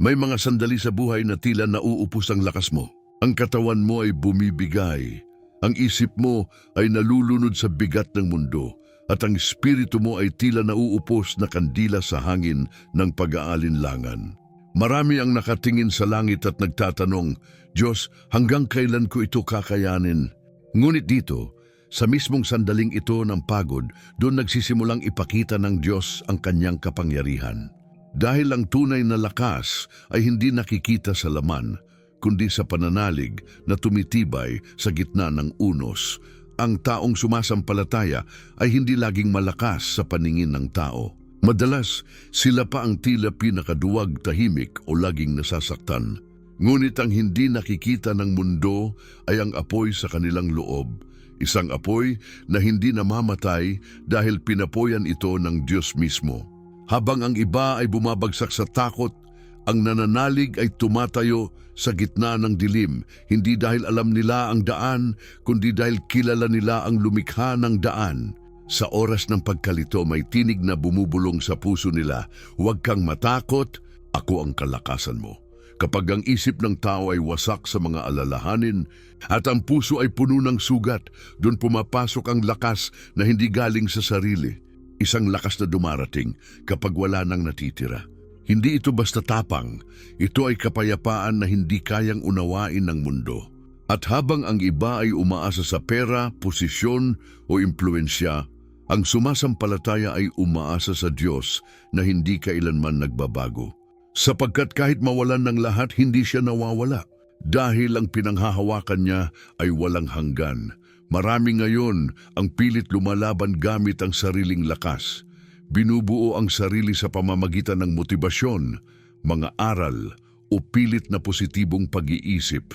May mga sandali sa buhay na tila nauupos ang lakas mo. Ang katawan mo ay bumibigay. Ang isip mo ay nalulunod sa bigat ng mundo. At ang espiritu mo ay tila nauupos na kandila sa hangin ng pag-aalinlangan. Marami ang nakatingin sa langit at nagtatanong, Diyos, hanggang kailan ko ito kakayanin? Ngunit dito, sa mismong sandaling ito ng pagod, doon nagsisimulang ipakita ng Diyos ang kanyang kapangyarihan. Dahil ang tunay na lakas ay hindi nakikita sa laman, kundi sa pananalig na tumitibay sa gitna ng unos. Ang taong sumasampalataya ay hindi laging malakas sa paningin ng tao. Madalas, sila pa ang tila pinakaduwag, tahimik o laging nasasaktan. Ngunit ang hindi nakikita ng mundo ay ang apoy sa kanilang loob. Isang apoy na hindi namamatay dahil pinapoyan ito ng Diyos mismo. Habang ang iba ay bumabagsak sa takot, ang nananalig ay tumatayo sa gitna ng dilim, hindi dahil alam nila ang daan, kundi dahil kilala nila ang lumikha ng daan. Sa oras ng pagkalito may tinig na bumubulong sa puso nila, huwag kang matakot, ako ang kalakasan mo. Kapag ang isip ng tao ay wasak sa mga alalahanin at ang puso ay puno ng sugat, doon pumapasok ang lakas na hindi galing sa sarili. Isang lakas na dumarating kapag wala nang natitira. Hindi ito basta tapang, ito ay kapayapaan na hindi kayang unawain ng mundo. At habang ang iba ay umaasa sa pera, posisyon o impluensya, ang sumasampalataya ay umaasa sa Diyos na hindi kailanman nagbabago. Sapagkat kahit mawalan ng lahat, hindi siya nawawala. Dahil ang pinanghahawakan niya ay walang hanggan. Marami ngayon ang pilit lumalaban gamit ang sariling lakas. Binubuo ang sarili sa pamamagitan ng motibasyon, mga aral o pilit na positibong pag-iisip.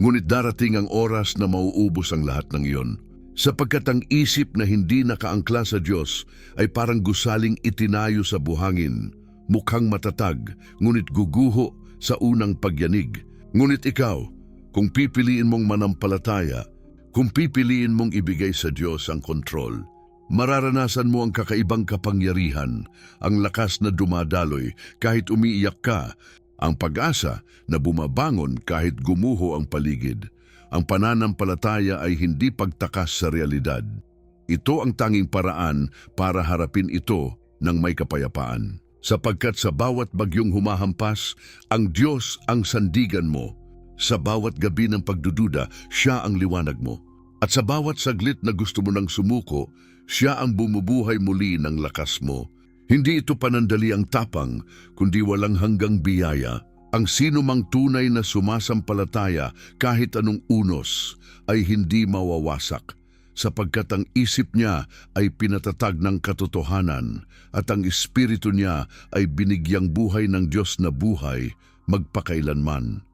Ngunit darating ang oras na mauubos ang lahat ng iyon. Sapagkat ang isip na hindi nakaangkla sa Diyos ay parang gusaling itinayo sa buhangin, mukhang matatag, ngunit guguho sa unang pagyanig. Ngunit ikaw, kung pipiliin mong manampalataya, kung pipiliin mong ibigay sa Diyos ang kontrol, mararanasan mo ang kakaibang kapangyarihan, ang lakas na dumadaloy kahit umiiyak ka, ang pag-asa na bumabangon kahit gumuho ang paligid. Ang pananampalataya ay hindi pagtakas sa realidad. Ito ang tanging paraan para harapin ito ng may kapayapaan. Sapagkat sa bawat bagyong humahampas, ang Diyos ang sandigan mo. Sa bawat gabi ng pagdududa, Siya ang liwanag mo. At sa bawat saglit na gusto mo nang sumuko, Siya ang bumubuhay muli ng lakas mo. Hindi ito panandali ang tapang, kundi walang hanggang biyaya. Ang sino mang tunay na sumasampalataya kahit anong unos ay hindi mawawasak, sapagkat ang isip niya ay pinatatag ng katotohanan at ang espiritu niya ay binigyang buhay ng Diyos na buhay magpakailanman.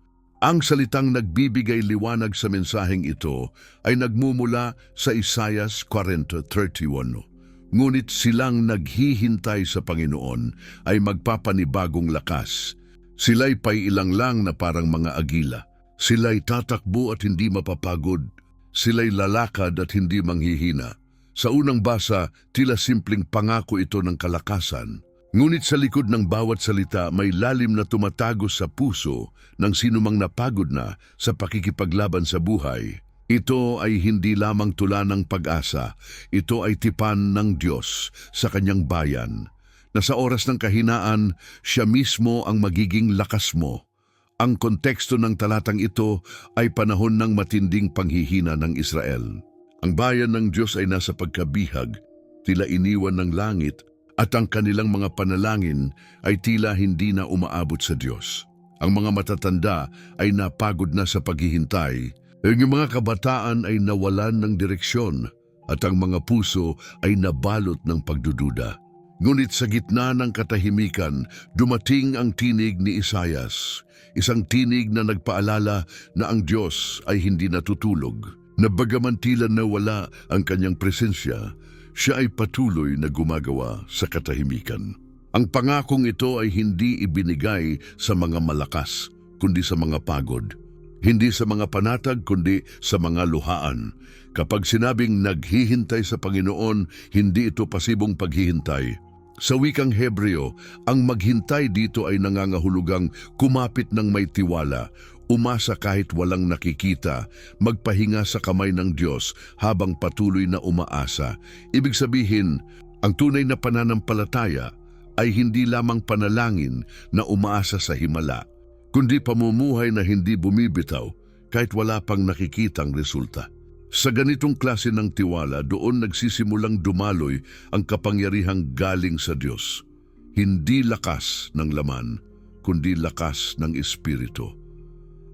Ang salitang nagbibigay liwanag sa mensaheng ito ay nagmumula sa Isaias 40:31. Ngunit silang naghihintay sa Panginoon ay magpapanibagong lakas. Sila'y paiilang-lang na parang mga agila. Sila'y tatakbo at hindi mapapagod. Sila'y lalakad at hindi manghihina. Sa unang basa, tila simpleng pangako ito ng kalakasan. Ngunit sa likod ng bawat salita may lalim na tumatago sa puso ng sinumang napagod na sa pakikipaglaban sa buhay. Ito ay hindi lamang tula ng pag-asa. Ito ay tipan ng Diyos sa kanyang bayan, na sa oras ng kahinaan, Siya mismo ang magiging lakas mo. Ang konteksto ng talatang ito ay panahon ng matinding panghihina ng Israel. Ang bayan ng Diyos ay nasa pagkabihag, tila iniwan ng langit, at ang kanilang mga panalangin ay tila hindi na umaabot sa Diyos. Ang mga matatanda ay napagod na sa paghihintay, ang mga kabataan ay nawalan ng direksyon, at ang mga puso ay nabalot ng pagdududa. Ngunit sa gitna ng katahimikan, dumating ang tinig ni Isaias, isang tinig na nagpaalala na ang Diyos ay hindi natutulog, na bagaman tila nawala ang kanyang presensya, Siya ay patuloy na gumagawa sa katahimikan. Ang pangakong ito ay hindi ibinigay sa mga malakas, kundi sa mga pagod. Hindi sa mga panatag, kundi sa mga luhaan. Kapag sinabing naghihintay sa Panginoon, hindi ito pasibong paghihintay. Sa wikang Hebreo, ang maghintay dito ay nangangahulugang kumapit ng may tiwala, umasa kahit walang nakikita, magpahinga sa kamay ng Diyos habang patuloy na umaasa. Ibig sabihin, ang tunay na pananampalataya ay hindi lamang panalangin na umaasa sa himala, kundi pamumuhay na hindi bumibitaw kahit wala pang nakikitang resulta. Sa ganitong klase ng tiwala, doon nagsisimulang dumaloy ang kapangyarihang galing sa Diyos. Hindi lakas ng laman, kundi lakas ng Espiritu.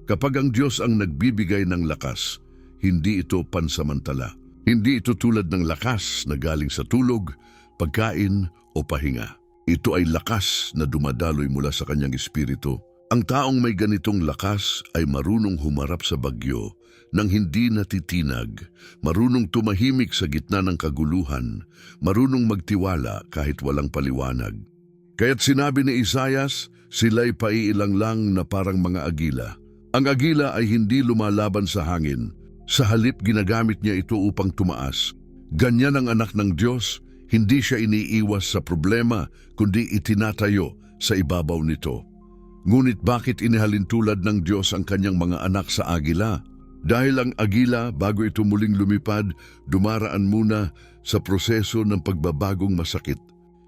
Kapag ang Diyos ang nagbibigay ng lakas, hindi ito pansamantala. Hindi ito tulad ng lakas na galing sa tulog, pagkain o pahinga. Ito ay lakas na dumadaloy mula sa kanyang Espiritu. Ang taong may ganitong lakas ay marunong humarap sa bagyo nang hindi natitinag, marunong tumahimik sa gitna ng kaguluhan, marunong magtiwala kahit walang paliwanag. Kaya't sinabi ni Isaias, sila'y paiilang lang na parang mga agila. Ang agila ay hindi lumalaban sa hangin, sa halip ginagamit niya ito upang tumaas. Ganyan ang anak ng Diyos, hindi siya iniiwas sa problema, kundi itinatayo sa ibabaw nito. Ngunit bakit inihalin tulad ng Diyos ang kanyang mga anak sa agila? Dahil ang agila, bago ito muling lumipad, dumaraan muna sa proseso ng pagbabagong masakit.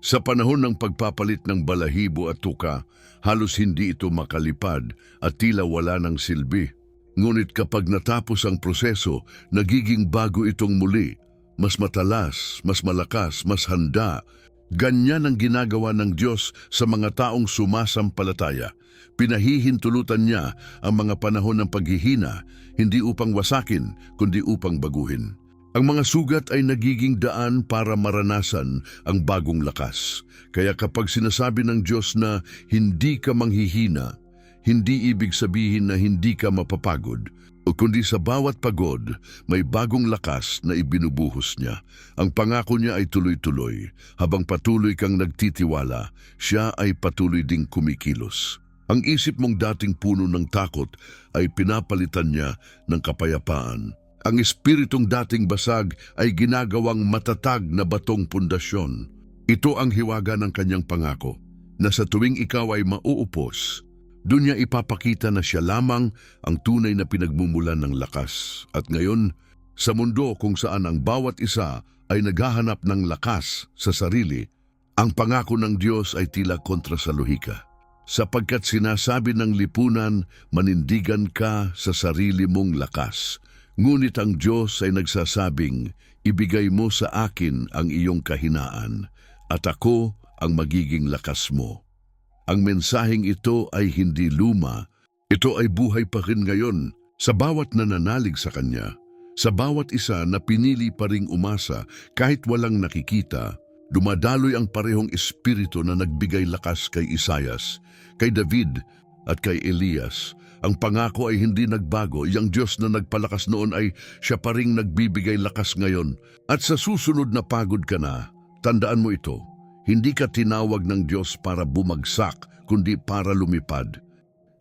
Sa panahon ng pagpapalit ng balahibo at tuka, halos hindi ito makalipad at tila wala ng silbi. Ngunit kapag natapos ang proseso, nagiging bago itong muli. Mas matalas, mas malakas, mas handa. Ganyan ang ginagawa ng Diyos sa mga taong sumasampalataya. Pinahihintulutan niya ang mga panahon ng paghihina, hindi upang wasakin, kundi upang baguhin. Ang mga sugat ay nagiging daan para maranasan ang bagong lakas. Kaya kapag sinasabi ng Diyos na hindi ka manghihina, hindi ibig sabihin na hindi ka mapapagod, kundi sa bawat pagod, may bagong lakas na ibinubuhos niya. Ang pangako niya ay tuloy-tuloy. Habang patuloy kang nagtitiwala, siya ay patuloy ding kumikilos. Ang isip mong dating puno ng takot ay pinapalitan niya ng kapayapaan. Ang espiritong dating basag ay ginagawang matatag na batong pundasyon. Ito ang hiwaga ng kanyang pangako, na sa tuwing ikaw ay mauupos, doon niya ipapakita na siya lamang ang tunay na pinagmumulan ng lakas. At ngayon, sa mundo kung saan ang bawat isa ay naghahanap ng lakas sa sarili, ang pangako ng Diyos ay tila kontra sa lohika. Sapagkat sinasabi ng lipunan, manindigan ka sa sarili mong lakas. Ngunit ang Diyos ay nagsasabing, ibigay mo sa akin ang iyong kahinaan, at ako ang magiging lakas mo. Ang mensaheng ito ay hindi luma, ito ay buhay pa rin ngayon sa bawat nananalig sa Kanya. Sa bawat isa na pinili pa ring umasa kahit walang nakikita, dumadaloy ang parehong espiritu na nagbigay lakas kay Isaias, kay David at kay Elias. Ang pangako ay hindi nagbago. Yang Diyos na nagpalakas noon ay siya pa ring nagbibigay lakas ngayon. At sa susunod na pagod ka na, tandaan mo ito, hindi ka tinawag ng Diyos para bumagsak, kundi para lumipad.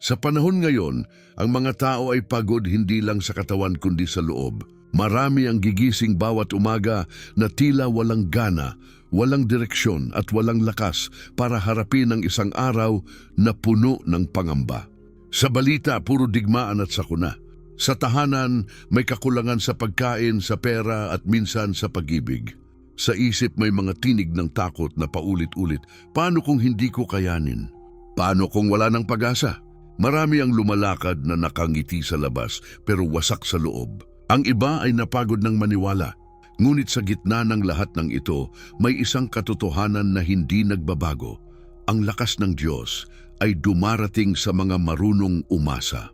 Sa panahon ngayon, ang mga tao ay pagod hindi lang sa katawan kundi sa loob. Marami ang gigising bawat umaga na tila walang gana, walang direksyon at walang lakas para harapin ang isang araw na puno ng pangamba. Sa balita, puro digmaan at sakuna. Sa tahanan, may kakulangan sa pagkain, sa pera at minsan sa pag-ibig. Sa isip may mga tinig ng takot na paulit-ulit. Paano kung hindi ko kayanin? Paano kung wala ng pag-asa? Marami ang lumalakad na nakangiti sa labas pero wasak sa loob. Ang iba ay napagod ng maniwala. Ngunit sa gitna ng lahat ng ito, may isang katotohanan na hindi nagbabago. Ang lakas ng Diyos ay dumarating sa mga marunong umasa.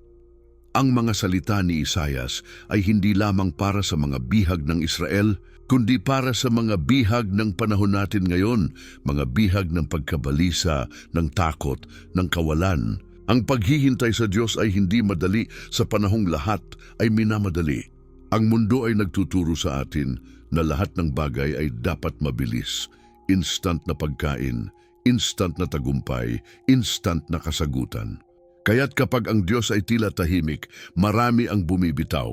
Ang mga salita ni Isaias ay hindi lamang para sa mga bihag ng Israel, kundi para sa mga bihag ng panahon natin ngayon, mga bihag ng pagkabalisa, ng takot, ng kawalan. Ang paghihintay sa Diyos ay hindi madali sa panahong lahat ay minamadali. Ang mundo ay nagtuturo sa atin na lahat ng bagay ay dapat mabilis, instant na pagkain, instant na tagumpay, instant na kasagutan. Kaya't kapag ang Diyos ay tila tahimik, marami ang bumibitaw.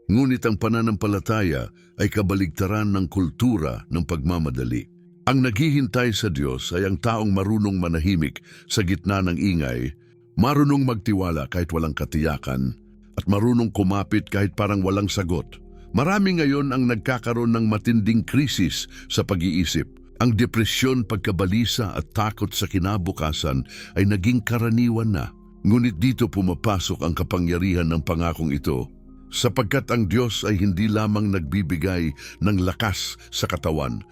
Ngunit ang pananampalataya ay kabaligtaran ng kultura ng pagmamadali. Ang naghihintay sa Diyos ay ang taong marunong manahimik sa gitna ng ingay, marunong magtiwala kahit walang katiyakan, at marunong kumapit kahit parang walang sagot. Marami ngayon ang nagkakaroon ng matinding krisis sa pag-iisip. Ang depresyon, pagkabalisa at takot sa kinabukasan ay naging karaniwan na. Ngunit dito pumapasok ang kapangyarihan ng pangakong ito, sapagkat ang Diyos ay hindi lamang nagbibigay ng lakas sa katawan,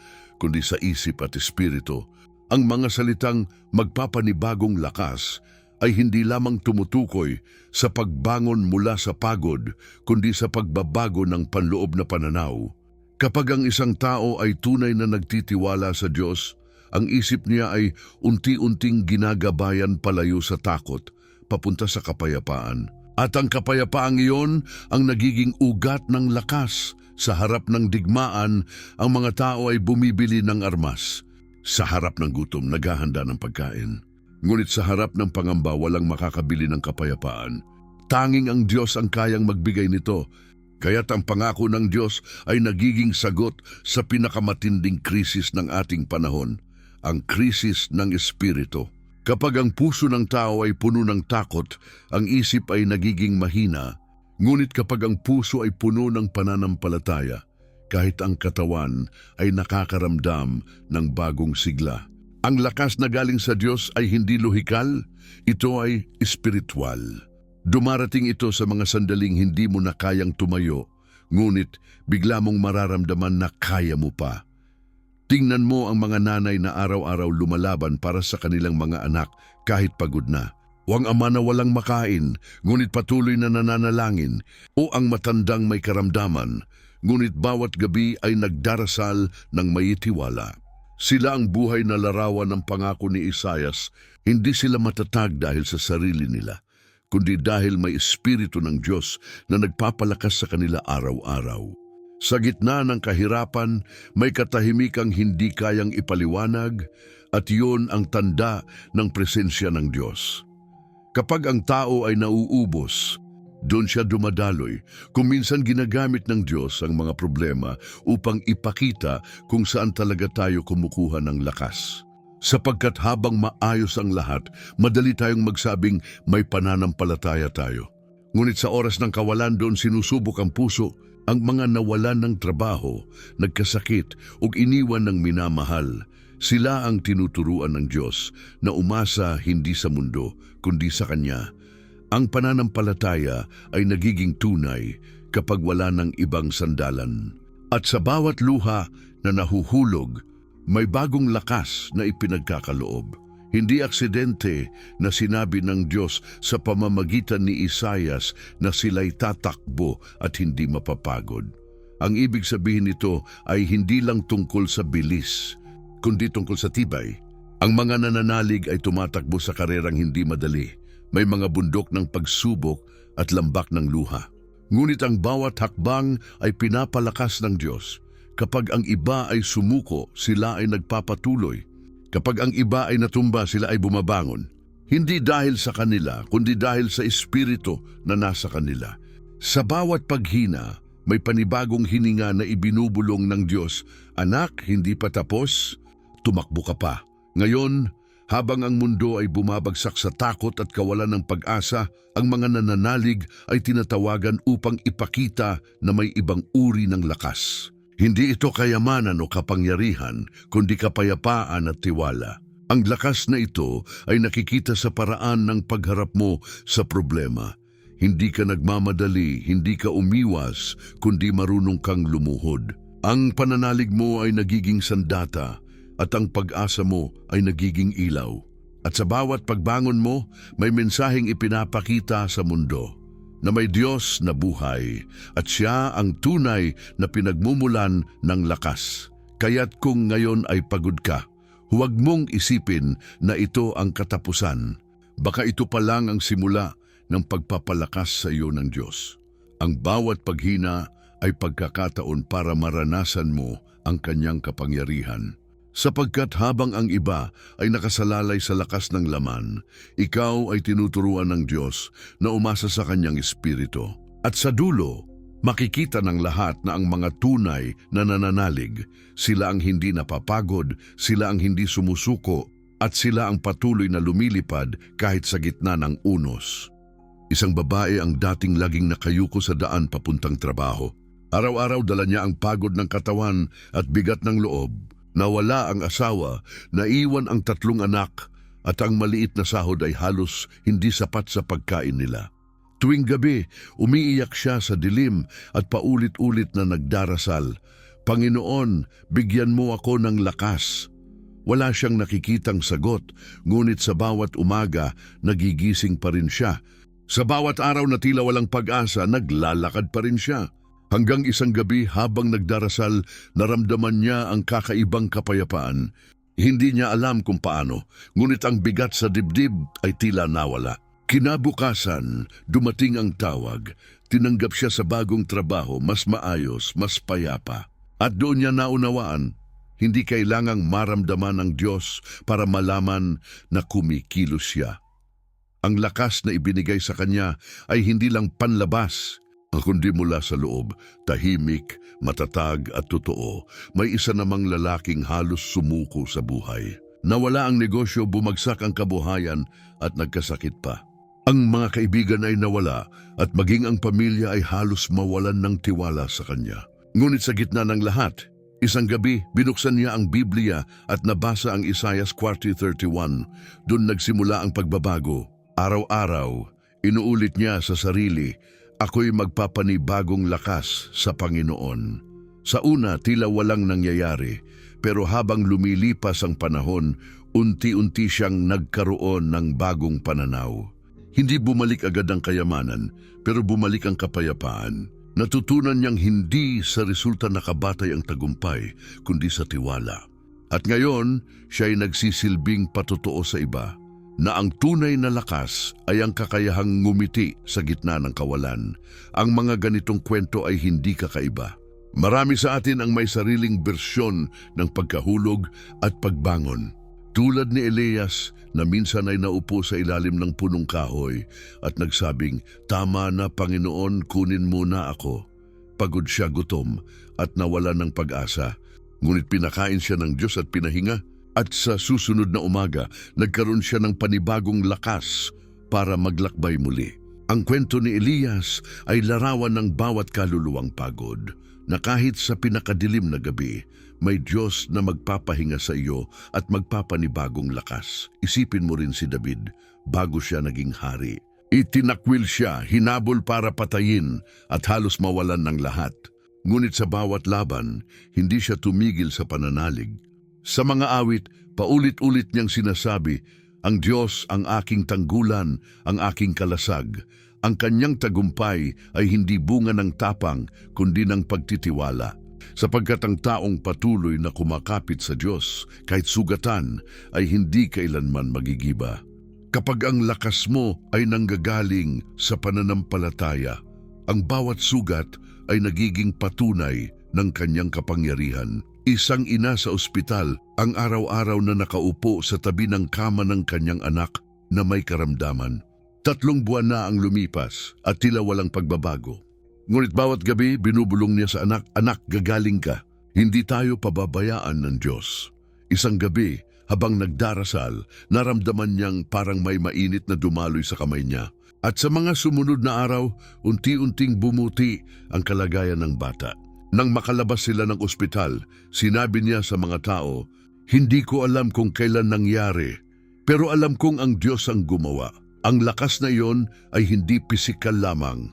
kundi sa isip at espiritu. Ang mga salitang magpapanibagong lakas ay hindi lamang tumutukoy sa pagbangon mula sa pagod, kundi sa pagbabago ng panloob na pananaw. Kapag ang isang tao ay tunay na nagtitiwala sa Diyos, ang isip niya ay unti-unting ginagabayan palayo sa takot, papunta sa kapayapaan. At ang kapayapaang iyon ang nagiging ugat ng lakas. Sa harap ng digmaan, ang mga tao ay bumibili ng armas. Sa harap ng gutom, naghahanda ng pagkain. Ngunit sa harap ng pangamba, walang makakabili ng kapayapaan. Tanging ang Diyos ang kayang magbigay nito. Kaya't ang pangako ng Diyos ay nagiging sagot sa pinakamatinding krisis ng ating panahon, ang krisis ng espiritu. Kapag ang puso ng tao ay puno ng takot, ang isip ay nagiging mahina. Ngunit kapag ang puso ay puno ng pananampalataya, kahit ang katawan ay nakakaramdam ng bagong sigla. Ang lakas na galing sa Diyos ay hindi lohikal, ito ay espiritual. Dumarating ito sa mga sandaling hindi mo na kayang tumayo, ngunit bigla mong mararamdaman na kaya mo pa. Tingnan mo ang mga nanay na araw-araw lumalaban para sa kanilang mga anak kahit pagod na. O ang ama na walang makain, ngunit patuloy na nananalangin. O ang matandang may karamdaman, ngunit bawat gabi ay nagdarasal ng may tiwala. Sila ang buhay na larawan ng pangako ni Isaias. Hindi sila matatag dahil sa sarili nila, kundi dahil may espiritu ng Diyos na nagpapalakas sa kanila araw-araw. Sa gitna ng kahirapan, may katahimikang hindi kayang ipaliwanag at iyon ang tanda ng presensya ng Diyos. Kapag ang tao ay nauubos, doon siya dumadaloy. Kung minsan ginagamit ng Diyos ang mga problema upang ipakita kung saan talaga tayo kumukuha ng lakas. Sapagkat habang maayos ang lahat, madali tayong magsabing may pananampalataya tayo. Ngunit sa oras ng kawalan doon sinusubok ang puso, ang mga nawalan ng trabaho, nagkasakit o iniwan ng minamahal, sila ang tinuturuan ng Diyos na umasa hindi sa mundo, kundi sa Kanya. Ang pananampalataya ay nagiging tunay kapag wala ng ibang sandalan. At sa bawat luha na nahuhulog, may bagong lakas na ipinagkakaloob. Hindi aksidente na sinabi ng Diyos sa pamamagitan ni Isaias na sila'y tatakbo at hindi mapapagod. Ang ibig sabihin nito ay hindi lang tungkol sa bilis, kundi tungkol sa tibay. Ang mga nananalig ay tumatakbo sa karerang hindi madali. May mga bundok ng pagsubok at lambak ng luha. Ngunit ang bawat hakbang ay pinapalakas ng Diyos. Kapag ang iba ay sumuko, sila ay nagpapatuloy. Kapag ang iba ay natumba, sila ay bumabangon. Hindi dahil sa kanila, kundi dahil sa espiritu na nasa kanila. Sa bawat paghina, may panibagong hininga na ibinubulong ng Diyos. Anak, hindi pa tapos, tumakbo ka pa. Ngayon, habang ang mundo ay bumabagsak sa takot at kawalan ng pag-asa, ang mga nananalig ay tinatawagan upang ipakita na may ibang uri ng lakas. Hindi ito kayamanan o kapangyarihan, kundi kapayapaan at tiwala. Ang lakas na ito ay nakikita sa paraan ng pagharap mo sa problema. Hindi ka nagmamadali, hindi ka umiwas, kundi marunong kang lumuhod. Ang pananalig mo ay nagiging sandata at ang pag-asa mo ay nagiging ilaw. At sa bawat pagbangon mo, may mensaheng ipinapakita sa mundo na may Diyos na buhay at Siya ang tunay na pinagmumulan ng lakas. Kaya't kung ngayon ay pagod ka, huwag mong isipin na ito ang katapusan. Baka ito pa lang ang simula ng pagpapalakas sa iyo ng Diyos. Ang bawat paghina ay pagkakataon para maranasan mo ang Kanyang kapangyarihan. Sapagkat habang ang iba ay nakasalalay sa lakas ng laman, ikaw ay tinuturuan ng Diyos na umasa sa Kanyang Espiritu. At sa dulo, Makikita ng lahat na ang mga tunay na nananalig, sila ang hindi napapagod, sila ang hindi sumusuko, at sila ang patuloy na lumilipad kahit sa gitna ng unos. Isang babae ang dating laging nakayuko sa daan papuntang trabaho. Araw-araw dala niya ang pagod ng katawan at bigat ng loob. Nawala ang asawa, naiwan ang 3 anak, at ang maliit na sahod ay halos hindi sapat sa pagkain nila. Tuwing gabi, umiiyak siya sa dilim at paulit-ulit na nagdarasal, "Panginoon, bigyan mo ako ng lakas." Wala siyang nakikitang sagot, ngunit sa bawat umaga, nagigising pa rin siya. Sa bawat araw na tila walang pag-asa, naglalakad pa rin siya. Hanggang isang gabi habang nagdarasal, naramdaman niya ang kakaibang kapayapaan. Hindi niya alam kung paano, ngunit ang bigat sa dibdib ay tila nawala. Kinabukasan, dumating ang tawag. Tinanggap siya sa bagong trabaho, mas maayos, mas payapa. At doon niya naunawaan, hindi kailangang maramdaman ng Diyos para malaman na kumikilos siya. Ang lakas na ibinigay sa kanya ay hindi lang panlabas, kundi mula sa loob, tahimik, matatag at totoo. May isa namang lalaking halos sumuko sa buhay. Nawala ang negosyo, bumagsak ang kabuhayan at nagkasakit pa. Ang mga kaibigan ay nawala at maging ang pamilya ay halos mawalan ng tiwala sa kanya. Ngunit sa gitna ng lahat, isang gabi binuksan niya ang Biblia at nabasa ang Isaias 40:31. Doon nagsimula ang pagbabago. Araw-araw, inuulit niya sa sarili, "Ako'y magpapanibagong lakas sa Panginoon." Sa una, tila walang nangyayari, pero habang lumilipas ang panahon, unti-unti siyang nagkaroon ng bagong pananaw. Hindi bumalik agad ang kayamanan, pero bumalik ang kapayapaan. Natutunan niyang hindi sa resulta nakabatay ang tagumpay, kundi sa tiwala. At ngayon, siya ay nagsisilbing patotoo sa iba, na ang tunay na lakas ay ang kakayahang ngumiti sa gitna ng kawalan. Ang mga ganitong kwento ay hindi kakaiba. Marami sa atin ang may sariling bersyon ng pagkahulog at pagbangon. Tulad ni Elias na minsan ay naupo sa ilalim ng punong kahoy at nagsabing, "Tama na, Panginoon, kunin mo na ako." Pagod siya, gutom at nawala ng pag-asa. Ngunit pinakain siya ng Diyos at pinahinga. At sa susunod na umaga, nagkaroon siya ng panibagong lakas para maglakbay muli. Ang kwento ni Elias ay larawan ng bawat kaluluwang pagod, na kahit sa pinakadilim na gabi, may Diyos na magpapahinga sa iyo at magpapanibagong lakas. Isipin mo rin si David, bago siya naging hari. Itinakwil siya, hinabol para patayin at halos mawalan ng lahat. Ngunit sa bawat laban, hindi siya tumigil sa pananalig. Sa mga awit, paulit-ulit niyang sinasabi, "Ang Diyos ang aking tanggulan, ang aking kalasag." Ang kanyang tagumpay ay hindi bunga ng tapang, kundi ng pagtitiwala. Sapagkat ang taong patuloy na kumakapit sa Diyos, kahit sugatan, ay hindi kailanman magigiba. Kapag ang lakas mo ay nanggagaling sa pananampalataya, ang bawat sugat ay nagiging patunay ng kanyang kapangyarihan. Isang ina sa ospital ang araw-araw na nakaupo sa tabi ng kama ng kanyang anak na may karamdaman. 3 buwan na ang lumipas at tila walang pagbabago. Ngunit bawat gabi binubulong niya sa anak, "Anak, gagaling ka. Hindi tayo pababayaan ng Diyos." Isang gabi, habang nagdarasal, naramdaman niyang parang may mainit na dumaloy sa kamay niya. At sa mga sumunod na araw, unti-unting bumuti ang kalagayan ng bata. Nang makalabas sila ng ospital, sinabi niya sa mga tao, "Hindi ko alam kung kailan nangyari, pero alam kong ang Diyos ang gumawa." Ang lakas na iyon ay hindi pisikal lamang.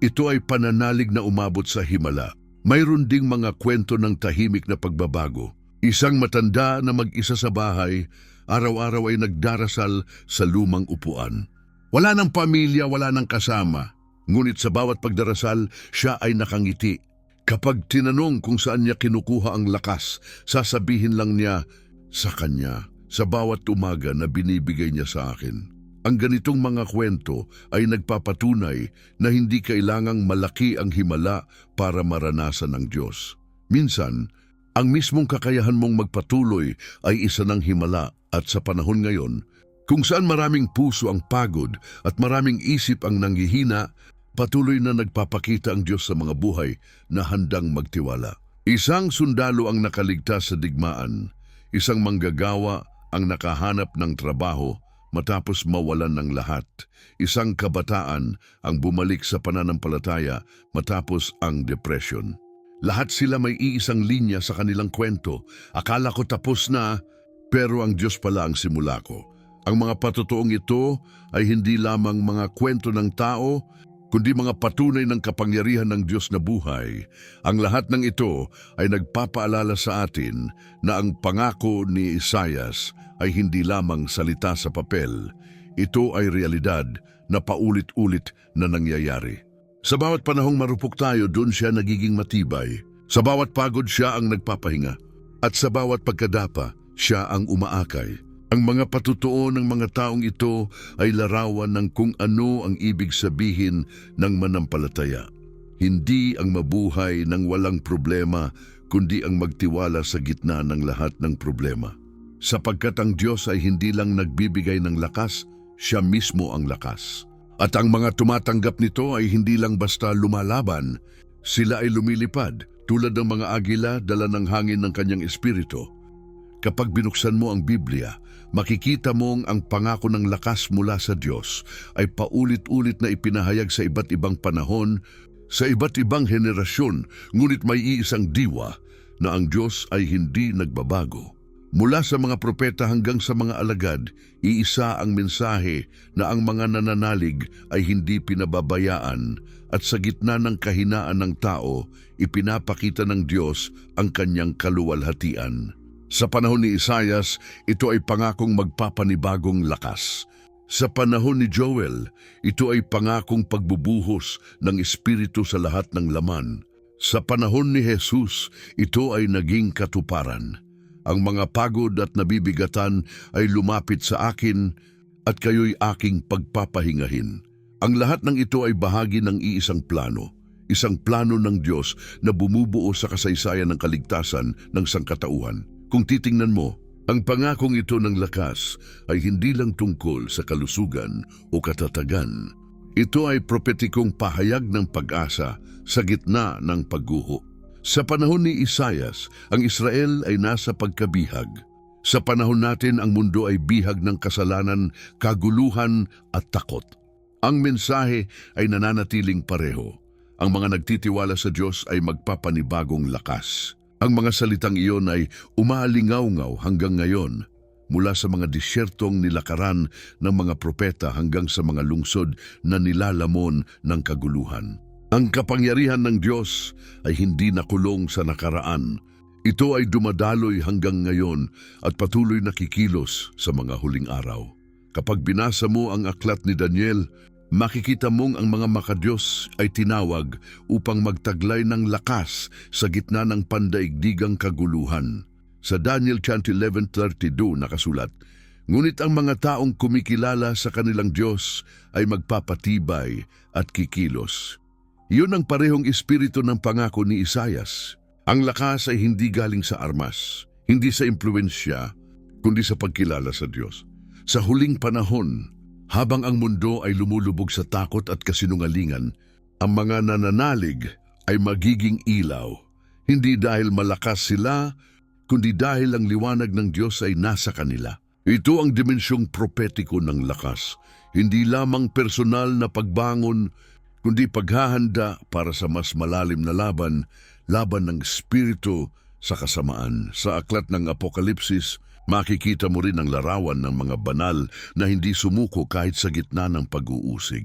Ito ay pananalig na umabot sa himala. Mayroon ding mga kwento ng tahimik na pagbabago. Isang matanda na mag-isa sa bahay, araw-araw ay nagdarasal sa lumang upuan. Wala ng pamilya, wala ng kasama. Ngunit sa bawat pagdarasal, siya ay nakangiti. Kapag tinanong kung saan niya kinukuha ang lakas, sasabihin lang niya, "Sa Kanya, sa bawat umaga na binibigay niya sa akin." Ang ganitong mga kwento ay nagpapatunay na hindi kailangang malaki ang himala para maranasan ng Diyos. Minsan, ang mismong kakayahan mong magpatuloy ay isa ng himala, at sa panahon ngayon, kung saan maraming puso ang pagod at maraming isip ang nanghihina, Patuloy na nagpapakita ang Diyos sa mga buhay na handang magtiwala. Isang sundalo ang nakaligtas sa digmaan, isang manggagawa ang nakahanap ng trabaho matapos mawalan ng lahat, isang kabataan ang bumalik sa pananampalataya matapos ang depression. Lahat sila may iisang linya sa kanilang kwento. Akala ko tapos na, pero ang Diyos pala ang simula ko. Ang mga patutuong ito ay hindi lamang mga kwento ng tao, kundi mga patunay ng kapangyarihan ng Diyos na buhay. Ang lahat ng ito ay nagpapaalala sa atin na ang pangako ni Isaias ay hindi lamang salita sa papel. Ito ay realidad na paulit-ulit na nangyayari. Sa bawat panahong marupok tayo, doon siya nagiging matibay. Sa bawat pagod siya ang nagpapahinga. At sa bawat pagkadapa, siya ang umaakay. Ang mga patutuo ng mga taong ito ay larawan ng kung ano ang ibig sabihin ng manampalataya. Hindi ang mabuhay ng walang problema, kundi ang magtiwala sa gitna ng lahat ng problema. Sapagkat ang Diyos ay hindi lang nagbibigay ng lakas, siya mismo ang lakas. At ang mga tumatanggap nito ay hindi lang basta lumalaban, sila ay lumilipad tulad ng mga agila dala ng hangin ng kanyang espiritu. Kapag binuksan mo ang Biblia, makikita mong ang pangako ng lakas mula sa Diyos ay paulit-ulit na ipinahayag sa iba't ibang panahon, sa iba't ibang henerasyon, ngunit may iisang diwa na ang Diyos ay hindi nagbabago. Mula sa mga propeta hanggang sa mga alagad, iisa ang mensahe na ang mga nananalig ay hindi pinababayaan at sa gitna ng kahinaan ng tao, ipinapakita ng Diyos ang kanyang kaluwalhatian. Sa panahon ni Isaias, ito ay pangakong magpapanibagong lakas. Sa panahon ni Joel, ito ay pangakong pagbubuhos ng espiritu sa lahat ng laman. Sa panahon ni Jesus, ito ay naging katuparan. Ang mga pagod at nabibigatan ay lumapit sa akin at kayo'y aking pagpapahingahin. Ang lahat ng ito ay bahagi ng iisang plano. Isang plano ng Diyos na bumubuo sa kasaysayan ng kaligtasan ng sangkatauhan. Kung titingnan mo, ang pangakong ito ng lakas ay hindi lang tungkol sa kalusugan o katatagan. Ito ay propetikong pahayag ng pag-asa sa gitna ng pagguho. Sa panahon ni Isaias, ang Israel ay nasa pagkabihag. Sa panahon natin, ang mundo ay bihag ng kasalanan, kaguluhan at takot. Ang mensahe ay nananatiling pareho. Ang mga nagtitiwala sa Diyos ay magpapanibagong lakas. Ang mga salitang iyon ay umaalingaw-ngaw hanggang ngayon, mula sa mga disyertong nilakaran ng mga propeta hanggang sa mga lungsod na nilalamon ng kaguluhan. Ang kapangyarihan ng Diyos ay hindi nakulong sa nakaraan. Ito ay dumadaloy hanggang ngayon at patuloy na kikilos sa mga huling araw. Kapag binasa mo ang aklat ni Daniel, makikita mong ang mga makadiyos ay tinawag upang magtaglay ng lakas sa gitna ng pandaigdigang kaguluhan. Sa Daniel 11:32 nakasulat, "Ngunit ang mga taong kumikilala sa kanilang Diyos ay magpapatibay at kikilos." Iyon ang parehong espiritu ng pangako ni Isaias. Ang lakas ay hindi galing sa armas, hindi sa impluensya, kundi sa pagkilala sa Diyos. Sa huling panahon, habang ang mundo ay lumulubog sa takot at kasinungalingan, ang mga nananalig ay magiging ilaw. Hindi dahil malakas sila, kundi dahil ang liwanag ng Diyos ay nasa kanila. Ito ang dimensyong propetiko ng lakas. Hindi lamang personal na pagbangon, kundi paghahanda para sa mas malalim na laban ng Espiritu sa kasamaan. Sa aklat ng Apokalipsis, makikita mo rin ang larawan ng mga banal na hindi sumuko kahit sa gitna ng pag-uusig.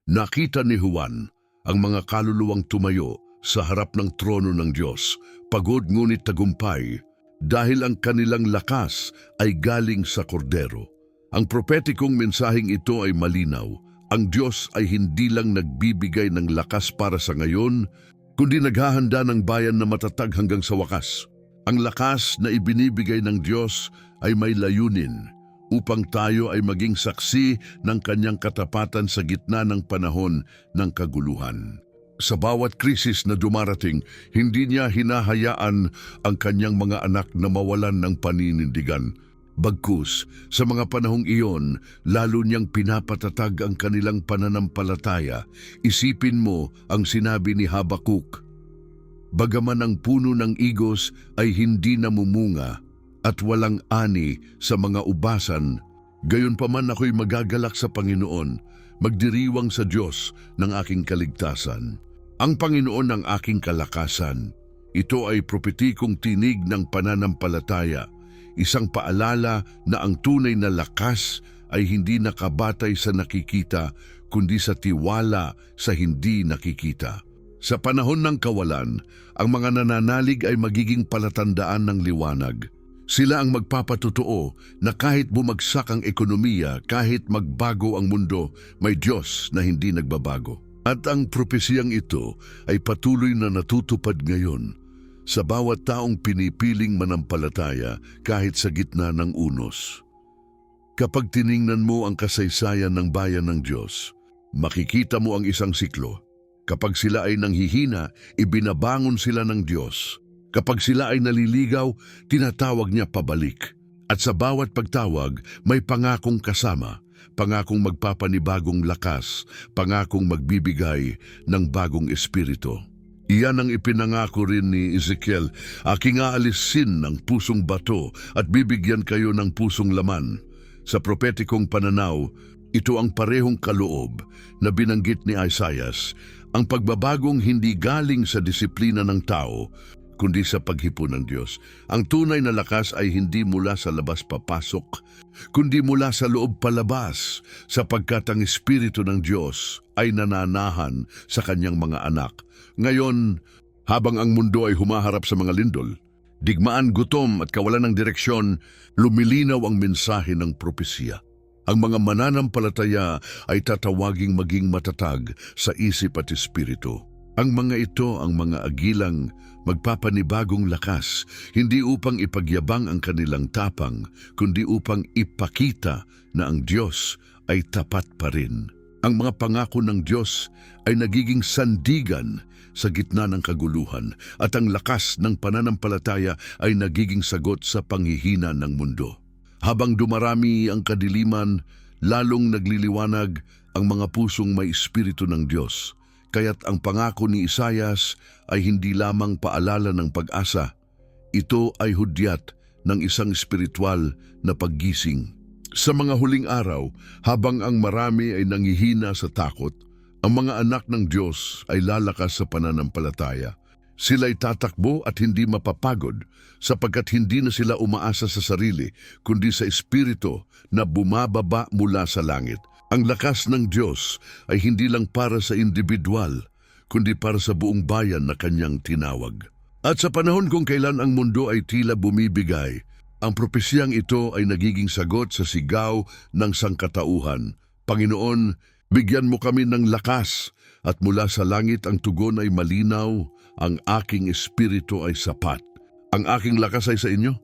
Nakita ni Juan ang mga kaluluwang tumayo sa harap ng trono ng Diyos, pagod ngunit tagumpay, dahil ang kanilang lakas ay galing sa kordero. Ang propetikong mensaheng ito ay malinaw. Ang Diyos ay hindi lang nagbibigay ng lakas para sa ngayon, kundi naghahanda ng bayan na matatag hanggang sa wakas. Ang lakas na ibinibigay ng Diyos ay may layunin upang tayo ay maging saksi ng kanyang katapatan sa gitna ng panahon ng kaguluhan. Sa bawat krisis na dumarating, hindi niya hinahayaan ang kanyang mga anak na mawalan ng paninindigan. Bagkus, sa mga panahong iyon, lalo niyang pinapatatag ang kanilang pananampalataya. Isipin mo ang sinabi ni Habakuk, "Bagaman ang puno ng igos ay hindi namumunga at walang ani sa mga ubasan, gayon pa man ako'y magagalak sa Panginoon, magdiriwang sa Diyos ng aking kaligtasan. Ang Panginoon ang aking kalakasan." Ito ay prophetikong tinig ng pananampalataya, isang paalala na ang tunay na lakas ay hindi nakabatay sa nakikita, kundi sa tiwala sa hindi nakikita. Sa panahon ng kawalan, ang mga nananalig ay magiging palatandaan ng liwanag. Sila ang magpapatotoo na kahit bumagsak ang ekonomiya, kahit magbago ang mundo, may Diyos na hindi nagbabago. At ang propesiyang ito ay patuloy na natutupad ngayon sa bawat taong pinipiling manampalataya kahit sa gitna ng unos. Kapag tiningnan mo ang kasaysayan ng bayan ng Diyos, makikita mo ang isang siklo. Kapag sila ay nanghihina, ibinabangon sila ng Diyos. Kapag sila ay naliligaw, tinatawag niya pabalik. At sa bawat pagtawag, may pangakong kasama, pangakong magpapanibagong lakas, pangakong magbibigay ng bagong espiritu. Iyan ang ipinangako rin ni Ezekiel, "Aking aalisin ng pusong bato at bibigyan kayo ng pusong laman." Sa propetikong pananaw, ito ang parehong kaloob na binanggit ni Isaias, ang pagbabagong hindi galing sa disiplina ng tao, kundi sa paghipon ng Diyos. Ang tunay na lakas ay hindi mula sa labas papasok, kundi mula sa loob palabas, sapagkat ang Espiritu ng Diyos ay nananahan sa kanyang mga anak. Ngayon, habang ang mundo ay humaharap sa mga lindol, digmaan, gutom at kawalan ng direksyon, lumilinaw ang mensahe ng propesya. Ang mga mananampalataya ay tatawaging maging matatag sa isip at espiritu. Ang mga ito ang mga agilang magpapanibagong lakas, hindi upang ipagyabang ang kanilang tapang, kundi upang ipakita na ang Diyos ay tapat pa rin. Ang mga pangako ng Diyos ay nagiging sandigan sa gitna ng kaguluhan, at ang lakas ng pananampalataya ay nagiging sagot sa panghihina ng mundo. Habang dumarami ang kadiliman, lalong nagliliwanag ang mga pusong may espiritu ng Diyos. Kaya't ang pangako ni Isaias ay hindi lamang paalala ng pag-asa, ito ay hudyat ng isang espiritual na paggising. Sa mga huling araw, habang ang marami ay nanghihina sa takot, ang mga anak ng Diyos ay lalakas sa pananampalataya. Sila'y tatakbo at hindi mapapagod, sapagkat hindi na sila umaasa sa sarili, kundi sa espiritu na bumababa mula sa langit. Ang lakas ng Diyos ay hindi lang para sa individual, kundi para sa buong bayan na kanyang tinawag. At sa panahon kung kailan ang mundo ay tila bumibigay, ang propesiyang ito ay nagiging sagot sa sigaw ng sangkatauhan. Panginoon, bigyan mo kami ng lakas, at mula sa langit ang tugon ay malinaw, ang aking espiritu ay sapat. Ang aking lakas ay sa inyo.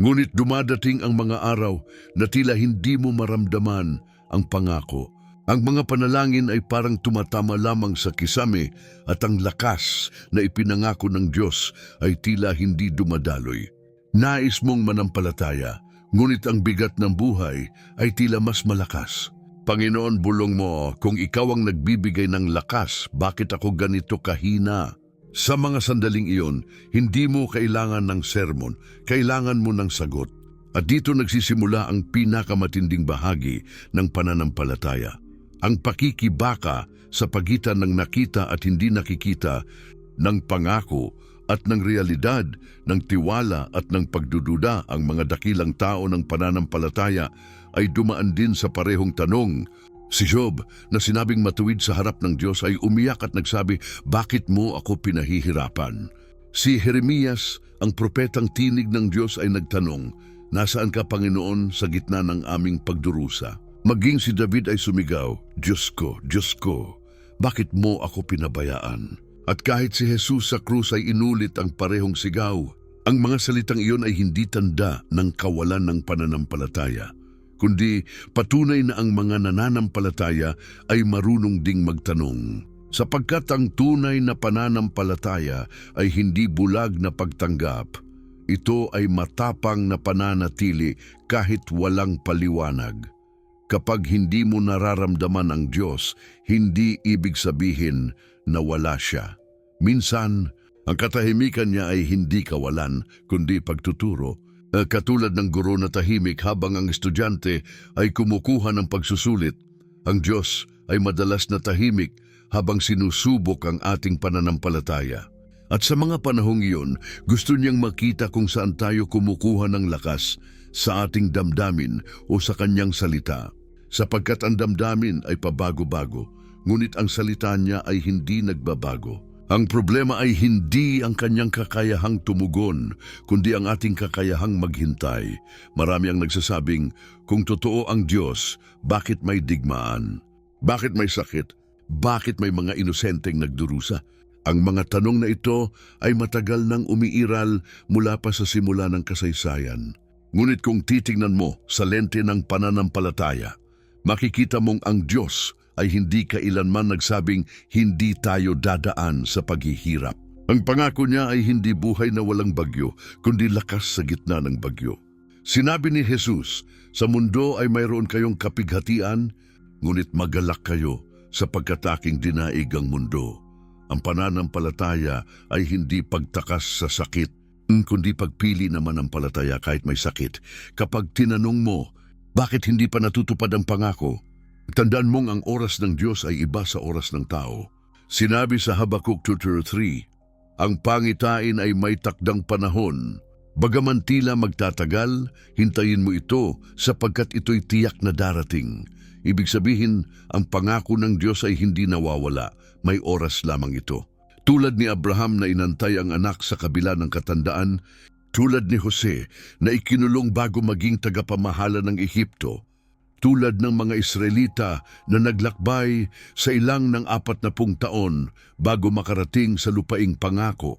Ngunit dumadating ang mga araw na tila hindi mo maramdaman ang pangako. Ang mga panalangin ay parang tumatama lamang sa kisame, at ang lakas na ipinangako ng Diyos ay tila hindi dumadaloy. Nais mong manampalataya, ngunit ang bigat ng buhay ay tila mas malakas. Panginoon, bulong mo, kung ikaw ang nagbibigay ng lakas, bakit ako ganito kahina? Sa mga sandaling iyon, hindi mo kailangan ng sermon, kailangan mo ng sagot. At dito nagsisimula ang pinakamatinding bahagi ng pananampalataya. Ang pakikibaka sa pagitan ng nakita at hindi nakikita, ng pangako at ng realidad, ng tiwala at ng pagdududa. Ang mga dakilang tao ng pananampalataya ay dumaan din sa parehong tanong. Si Job, na sinabing matuwid sa harap ng Diyos, ay umiyak at nagsabi, "Bakit mo ako pinahihirapan?" Si Jeremias, ang propetang tinig ng Diyos, ay nagtanong, "Nasaan ka, Panginoon, sa gitna ng aming pagdurusa?" Maging si David ay sumigaw, Diyos ko, bakit mo ako pinabayaan?" At kahit si Jesus sa krus ay inulit ang parehong sigaw, ang mga salitang iyon ay hindi tanda ng kawalan ng pananampalataya, kundi patunay na ang mga nananampalataya ay marunong ding magtanong. Sapagkat ang tunay na pananampalataya ay hindi bulag na pagtanggap, Ito ay matapang na pananatili kahit walang paliwanag. Kapag hindi mo nararamdaman ang Diyos, hindi ibig sabihin na wala siya. Minsan, ang katahimikan niya ay hindi kawalan, kundi pagtuturo. Katulad ng guro na tahimik habang ang estudyante ay kumukuha ng pagsusulit, ang Diyos ay madalas na tahimik habang sinusubok ang ating pananampalataya. At sa mga panahong iyon, gusto niyang makita kung saan tayo kumukuha ng lakas, sa ating damdamin o sa kanyang salita. Sapagkat ang damdamin ay pabago-bago, ngunit ang salita niya ay hindi nagbabago. Ang problema ay hindi ang kanyang kakayahang tumugon, kundi ang ating kakayahang maghintay. Marami ang nagsasabing, kung totoo ang Diyos, bakit may digmaan? Bakit may sakit? Bakit may mga inosenteng nagdurusa? Ang mga tanong na ito ay matagal nang umiiral mula pa sa simula ng kasaysayan. Ngunit kung titingnan mo sa lente ng pananampalataya, makikita mong ang Diyos ay hindi kailanman nagsabing hindi tayo dadaan sa paghihirap. Ang pangako niya ay hindi buhay na walang bagyo, kundi lakas sa gitna ng bagyo. Sinabi ni Jesus, sa mundo ay mayroon kayong kapighatian, ngunit magalak kayo sapagkat aking dinaig ang mundo. Ang pananampalataya ay hindi pagtakas sa sakit, kundi pagpili naman ng palataya kahit may sakit. Kapag tinanong mo, bakit hindi pa natutupad ang pangako? Tandaan mong ang oras ng Diyos ay iba sa oras ng tao. Sinabi sa Habakkuk 2:3, ang pangitain ay may takdang panahon. Bagaman tila magtatagal, hintayin mo ito sapagkat ito'y tiyak na darating. Ibig sabihin, ang pangako ng Diyos ay hindi nawawala, may oras lamang ito. Tulad ni Abraham na inantay ang anak sa kabila ng katandaan, tulad ni Jose na ikinulong bago maging tagapamahala ng Ehipto, tulad ng mga Israelita na naglakbay sa ilang ng 40 taon bago makarating sa lupaing pangako.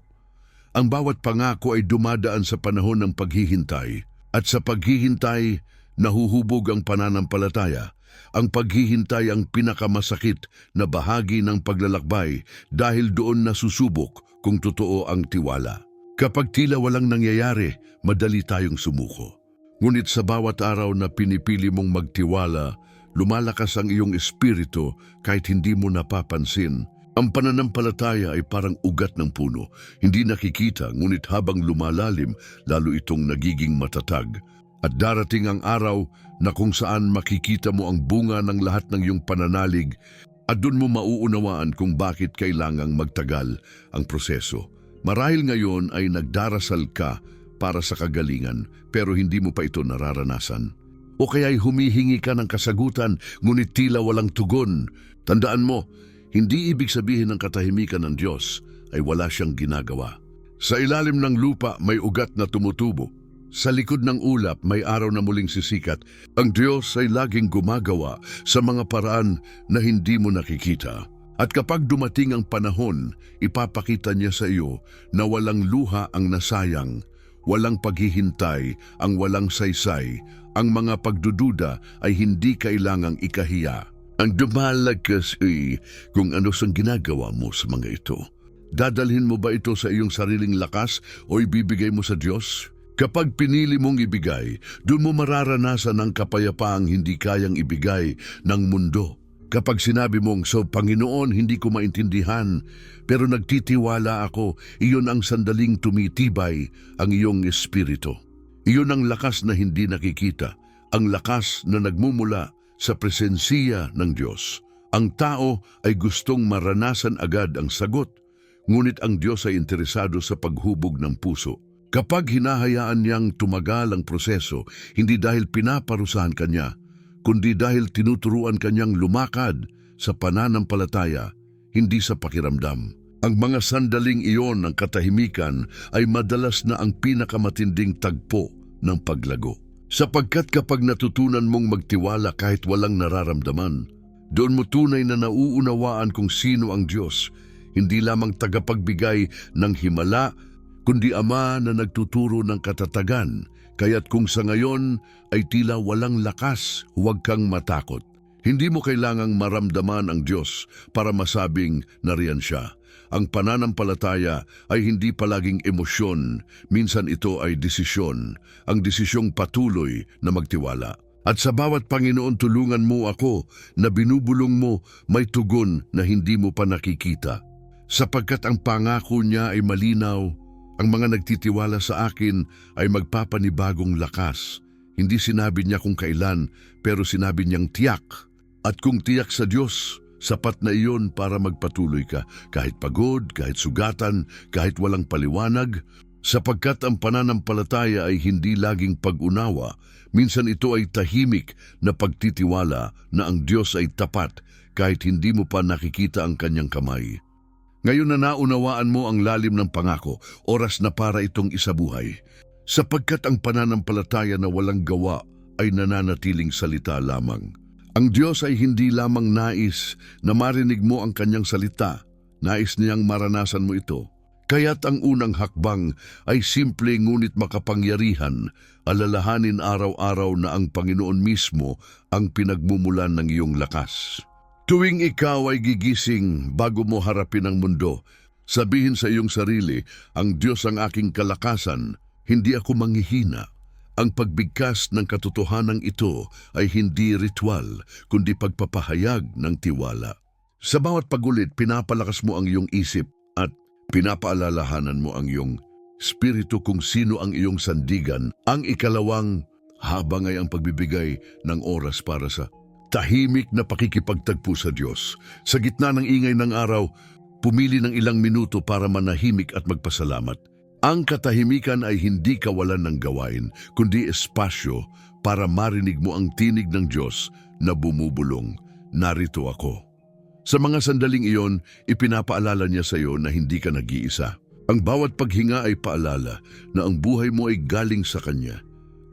Ang bawat pangako ay dumadaan sa panahon ng paghihintay, at sa paghihintay, nahuhubog ang pananampalataya. Ang paghihintay ang pinakamasakit na bahagi ng paglalakbay dahil doon nasusubok kung totoo ang tiwala. Kapag tila walang nangyayari, madali tayong sumuko. Ngunit sa bawat araw na pinipili mong magtiwala, lumalakas ang iyong espiritu kahit hindi mo napapansin. Ang pananampalataya ay parang ugat ng puno. Hindi nakikita, ngunit habang lumalalim, lalo itong nagiging matatag. At darating ang araw na kung saan makikita mo ang bunga ng lahat ng iyong pananalig at doon mo mauunawaan kung bakit kailangang magtagal ang proseso. Marahil ngayon ay nagdarasal ka para sa kagalingan pero hindi mo pa ito nararanasan. O kaya'y humihingi ka ng kasagutan ngunit tila walang tugon. Tandaan mo, hindi ibig sabihin ng katahimikan ng Diyos ay wala siyang ginagawa. Sa ilalim ng lupa may ugat na tumutubo. Sa likod ng ulap may araw na muling sisikat. Ang Diyos ay laging gumagawa sa mga paraan na hindi mo nakikita. At kapag dumating ang panahon, ipapakita niya sa iyo na walang luha ang nasayang, walang paghihintay ang walang saysay, ang mga pagdududa ay hindi kailangang ikahiya. Ang dumalakas ay kung ano sang ginagawa mo sa mga ito. Dadalhin mo ba ito sa iyong sariling lakas o ibibigay mo sa Diyos? Kapag pinili mong ibigay, doon mo mararanasan ang kapayapaang hindi kayang ibigay ng mundo. Kapag sinabi mong, so Panginoon, hindi ko maintindihan, pero nagtitiwala ako, iyon ang sandaling tumitibay ang iyong espiritu. Iyon ang lakas na hindi nakikita, ang lakas na nagmumula sa presensiya ng Diyos. Ang tao ay gustong maranasan agad ang sagot, ngunit ang Diyos ay interesado sa paghubog ng puso. Kapag hinahayaan niyang tumagal ang proseso, hindi dahil pinaparusahan kanya, kundi dahil tinuturuan kanyang lumakad sa pananampalataya, hindi sa pakiramdam. Ang mga sandaling iyon ng katahimikan ay madalas na ang pinakamatinding tagpo ng paglago. Sapagkat kapag natutunan mong magtiwala kahit walang nararamdaman, doon mo tunay na nauunawaan kung sino ang Diyos, hindi lamang tagapagbigay ng himala, kundi Ama na nagtuturo ng katatagan, kaya't kung sa ngayon ay tila walang lakas, huwag kang matakot. Hindi mo kailangang maramdaman ang Diyos para masabing nariyan siya. Ang pananampalataya ay hindi palaging emosyon, minsan ito ay desisyon, ang desisyong patuloy na magtiwala. At sa bawat Panginoon tulungan mo ako na binubulong mo, may tugon na hindi mo pa nakikita. Sapagkat ang pangako niya ay malinaw, ang mga nagtitiwala sa akin ay magpapanibagong lakas. Hindi sinabi niya kung kailan, pero sinabi niyang tiyak. At kung tiyak sa Diyos, sapat na iyon para magpatuloy ka, kahit pagod, kahit sugatan, kahit walang paliwanag, sapagkat ang pananampalataya ay hindi laging pag-unawa, minsan ito ay tahimik na pagtitiwala na ang Diyos ay tapat kahit hindi mo pa nakikita ang kanyang kamay. Ngayon na naunawaan mo ang lalim ng pangako, oras na para itong isabuhay, sapagkat ang pananampalataya na walang gawa ay nananatiling salita lamang. Ang Diyos ay hindi lamang nais na marinig mo ang kanyang salita, nais niyang maranasan mo ito. Kaya't ang unang hakbang ay simple ngunit makapangyarihan, alalahanin araw-araw na ang Panginoon mismo ang pinagmumulan ng iyong lakas. Tuwing ikaw ay gigising bago mo harapin ang mundo, sabihin sa iyong sarili, ang Diyos ang aking kalakasan, hindi ako manghihina. Ang pagbigkas ng katotohanan ito ay hindi ritual, kundi pagpapahayag ng tiwala. Sa bawat pagulit, pinapalakas mo ang iyong isip at pinapaalalahanan mo ang iyong spirito kung sino ang iyong sandigan. Ang ikalawang habang ay ang pagbibigay ng oras para sa tahimik na pakikipagtagpo sa Diyos. Sa gitna ng ingay ng araw, pumili ng ilang minuto para manahimik at magpasalamat. Ang katahimikan ay hindi kawalan ng gawain, kundi espasyo para marinig mo ang tinig ng Diyos na bumubulong, narito ako. Sa mga sandaling iyon, ipinapaalala niya sa iyo na hindi ka nag-iisa. Ang bawat paghinga ay paalala na ang buhay mo ay galing sa Kanya.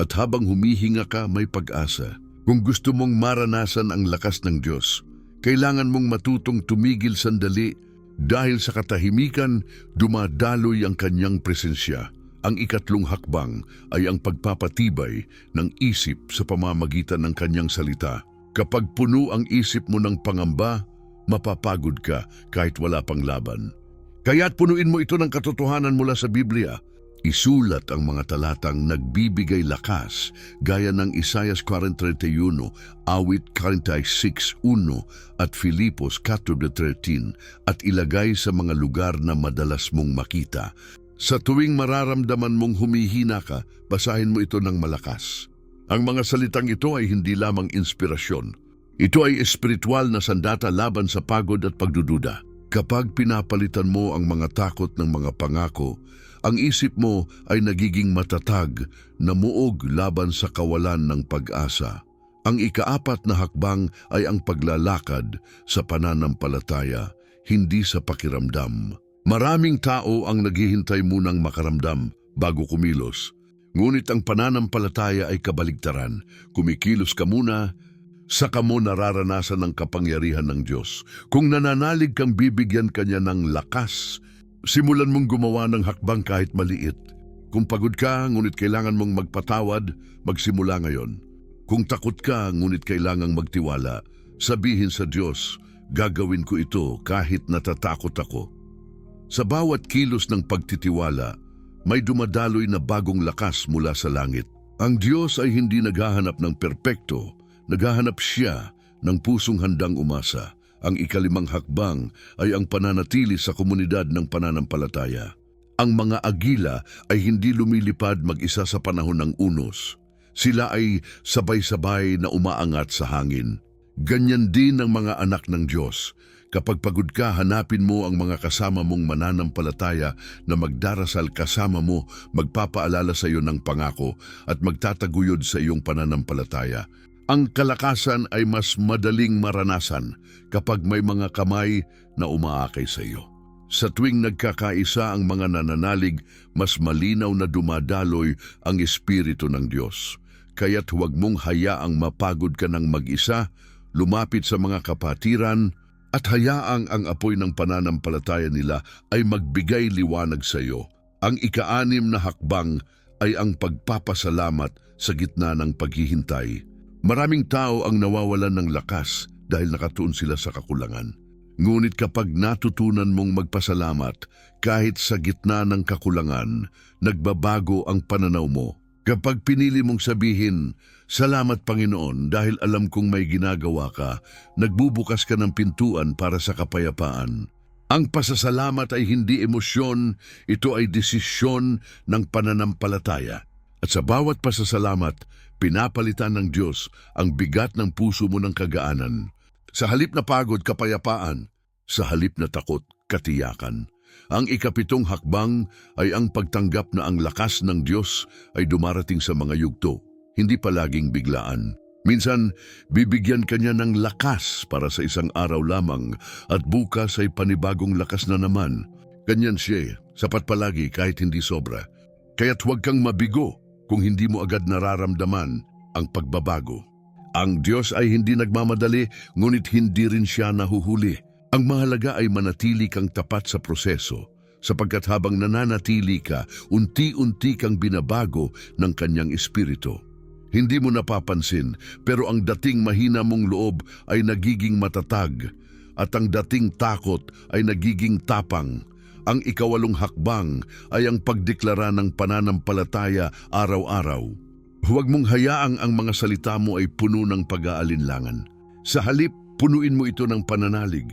At habang humihinga ka, may pag-asa. Kung gusto mong maranasan ang lakas ng Diyos, kailangan mong matutong tumigil sandali. Dahil sa katahimikan, dumadaloy ang kanyang presensya. Ang ikatlong hakbang ay ang pagpapatibay ng isip sa pamamagitan ng kanyang salita. Kapag puno ang isip mo ng pangamba, mapapagod ka kahit wala pang laban. Kaya't punuin mo ito ng katotohanan mula sa Biblia. Isulat ang mga talatang nagbibigay lakas gaya ng Isaias 40:31, Awit 46:1 at Filipos 4:13 at ilagay sa mga lugar na madalas mong makita. Sa tuwing mararamdaman mong humihina ka, basahin mo ito ng malakas. Ang mga salitang ito ay hindi lamang inspirasyon. Ito ay espiritual na sandata laban sa pagod at pagdududa. Kapag pinapalitan mo ang mga takot ng mga pangako, ang isip mo ay nagiging matatag, namuog laban sa kawalan ng pag-asa. Ang ikaapat na hakbang ay ang paglalakad sa pananampalataya, hindi sa pakiramdam. Maraming tao ang naghihintay munang makaramdam bago kumilos. Ngunit ang pananampalataya ay kabaligtaran. Kumikilos ka muna, saka mo nararanasan ang kapangyarihan ng Diyos. Kung nananalig kang bibigyan Kanya ng lakas, simulan mong gumawa ng hakbang kahit maliit. Kung pagod ka, ngunit kailangan mong magpatawad, magsimula ngayon. Kung takot ka, ngunit kailangang magtiwala, sabihin sa Diyos, gagawin ko ito kahit natatakot ako. Sa bawat kilos ng pagtitiwala, may dumadaloy na bagong lakas mula sa langit. Ang Diyos ay hindi naghahanap ng perpekto, naghahanap Siya ng pusong handang umasa. Ang ikalimang hakbang ay ang pananatili sa komunidad ng pananampalataya. Ang mga agila ay hindi lumilipad mag-isa sa panahon ng unos. Sila ay sabay-sabay na umaangat sa hangin. Ganyan din ang mga anak ng Diyos. Kapag pagod ka, hanapin mo ang mga kasama mong mananampalataya na magdarasal kasama mo, magpapaalala sa iyo ng pangako at magtataguyod sa iyong pananampalataya. Ang kalakasan ay mas madaling maranasan kapag may mga kamay na umaakay sa iyo. Sa tuwing nagkakaisa ang mga nananalig, mas malinaw na dumadaloy ang Espiritu ng Diyos. Kaya't huwag mong hayaang mapagod ka ng mag-isa, lumapit sa mga kapatiran, at hayaang ang apoy ng pananampalataya nila ay magbigay liwanag sa iyo. Ang ika-6 na hakbang ay ang pagpapasalamat sa gitna ng paghihintay. Maraming tao ang nawawalan ng lakas dahil nakatuon sila sa kakulangan. Ngunit kapag natutunan mong magpasalamat, kahit sa gitna ng kakulangan, nagbabago ang pananaw mo. Kapag pinili mong sabihin, "Salamat Panginoon dahil alam kong may ginagawa ka," nagbubukas ka ng pintuan para sa kapayapaan. Ang pasasalamat ay hindi emosyon, ito ay desisyon ng pananampalataya. At sa bawat pasasalamat, pinapalitan ng Diyos ang bigat ng puso mo ng kagaanan. Sa halip na pagod, kapayapaan. Sa halip na takot, katiyakan. Ang ikapitong hakbang ay ang pagtanggap na ang lakas ng Diyos ay dumarating sa mga yugto, hindi palaging biglaan. Minsan, bibigyan ka niya ng lakas para sa isang araw lamang at bukas ay panibagong lakas na naman. Ganyan siya, sapat palagi kahit hindi sobra. Kaya't huwag kang mabigo kung hindi mo agad nararamdaman ang pagbabago. Ang Diyos ay hindi nagmamadali, ngunit hindi rin siya nahuhuli. Ang mahalaga ay manatili kang tapat sa proseso, sapagkat habang nananatili ka, unti-unti kang binabago ng kanyang espiritu. Hindi mo napapansin, pero ang dating mahina mong loob ay nagiging matatag, at ang dating takot ay nagiging tapang. Ang ikawalong hakbang ay ang pagdeklara ng pananampalataya araw-araw. Huwag mong hayaang ang mga salita mo ay puno ng pag-aalinlangan. Sa halip, punuin mo ito ng pananalig.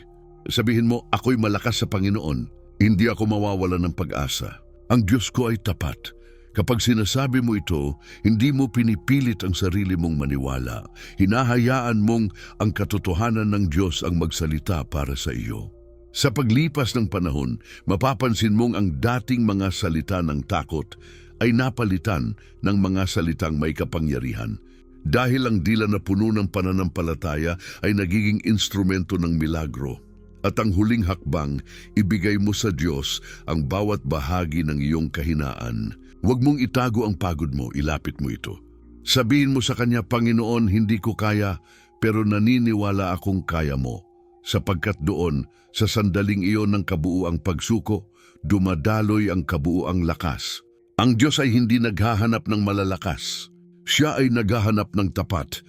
Sabihin mo, "Ako'y malakas sa Panginoon. Hindi ako mawawala ng pag-asa. Ang Diyos ko ay tapat." Kapag sinasabi mo ito, hindi mo pinipilit ang sarili mong maniwala. Hinahayaan mong ang katotohanan ng Diyos ang magsalita para sa iyo. Sa paglipas ng panahon, mapapansin mong ang dating mga salita ng takot ay napalitan ng mga salitang may kapangyarihan. Dahil ang dila na puno ng pananampalataya ay nagiging instrumento ng milagro. At ang huling hakbang, ibigay mo sa Diyos ang bawat bahagi ng iyong kahinaan. Huwag mong itago ang pagod mo, ilapit mo ito. Sabihin mo sa Kanya, "Panginoon, hindi ko kaya, pero naniniwala akong kaya mo." Sapagkat doon, sa sandaling iyon ng kabuuang pagsuko, dumadaloy ang kabuuang lakas. Ang Diyos ay hindi naghahanap ng malalakas. Siya ay naghahanap ng tapat.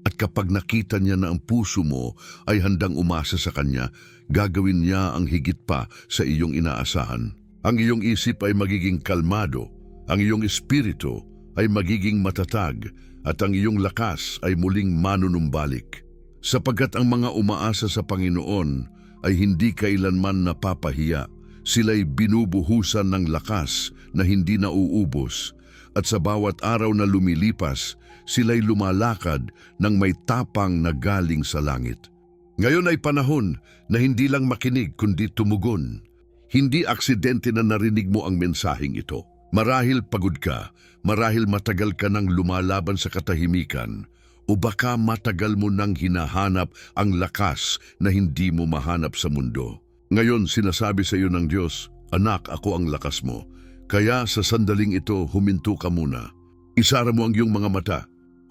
At kapag nakita niya na ang puso mo ay handang umasa sa Kanya, gagawin niya ang higit pa sa iyong inaasahan. Ang iyong isip ay magiging kalmado, ang iyong espiritu ay magiging matatag, at ang iyong lakas ay muling manunumbalik. Sapagkat ang mga umaasa sa Panginoon ay hindi kailanman napapahiya. Sila'y binubuhusan ng lakas na hindi nauubos, at sa bawat araw na lumilipas, sila'y lumalakad ng may tapang na galing sa langit. Ngayon ay panahon na hindi lang makinig kundi tumugon. Hindi aksidente na narinig mo ang mensaheng ito. Marahil pagod ka, marahil matagal ka nang lumalaban sa katahimikan, o baka matagal mo nang hinahanap ang lakas na hindi mo mahanap sa mundo. Ngayon sinasabi sa iyo ng Diyos, "Anak, ako ang lakas mo." Kaya sa sandaling ito, huminto ka muna. Isara mo ang iyong mga mata,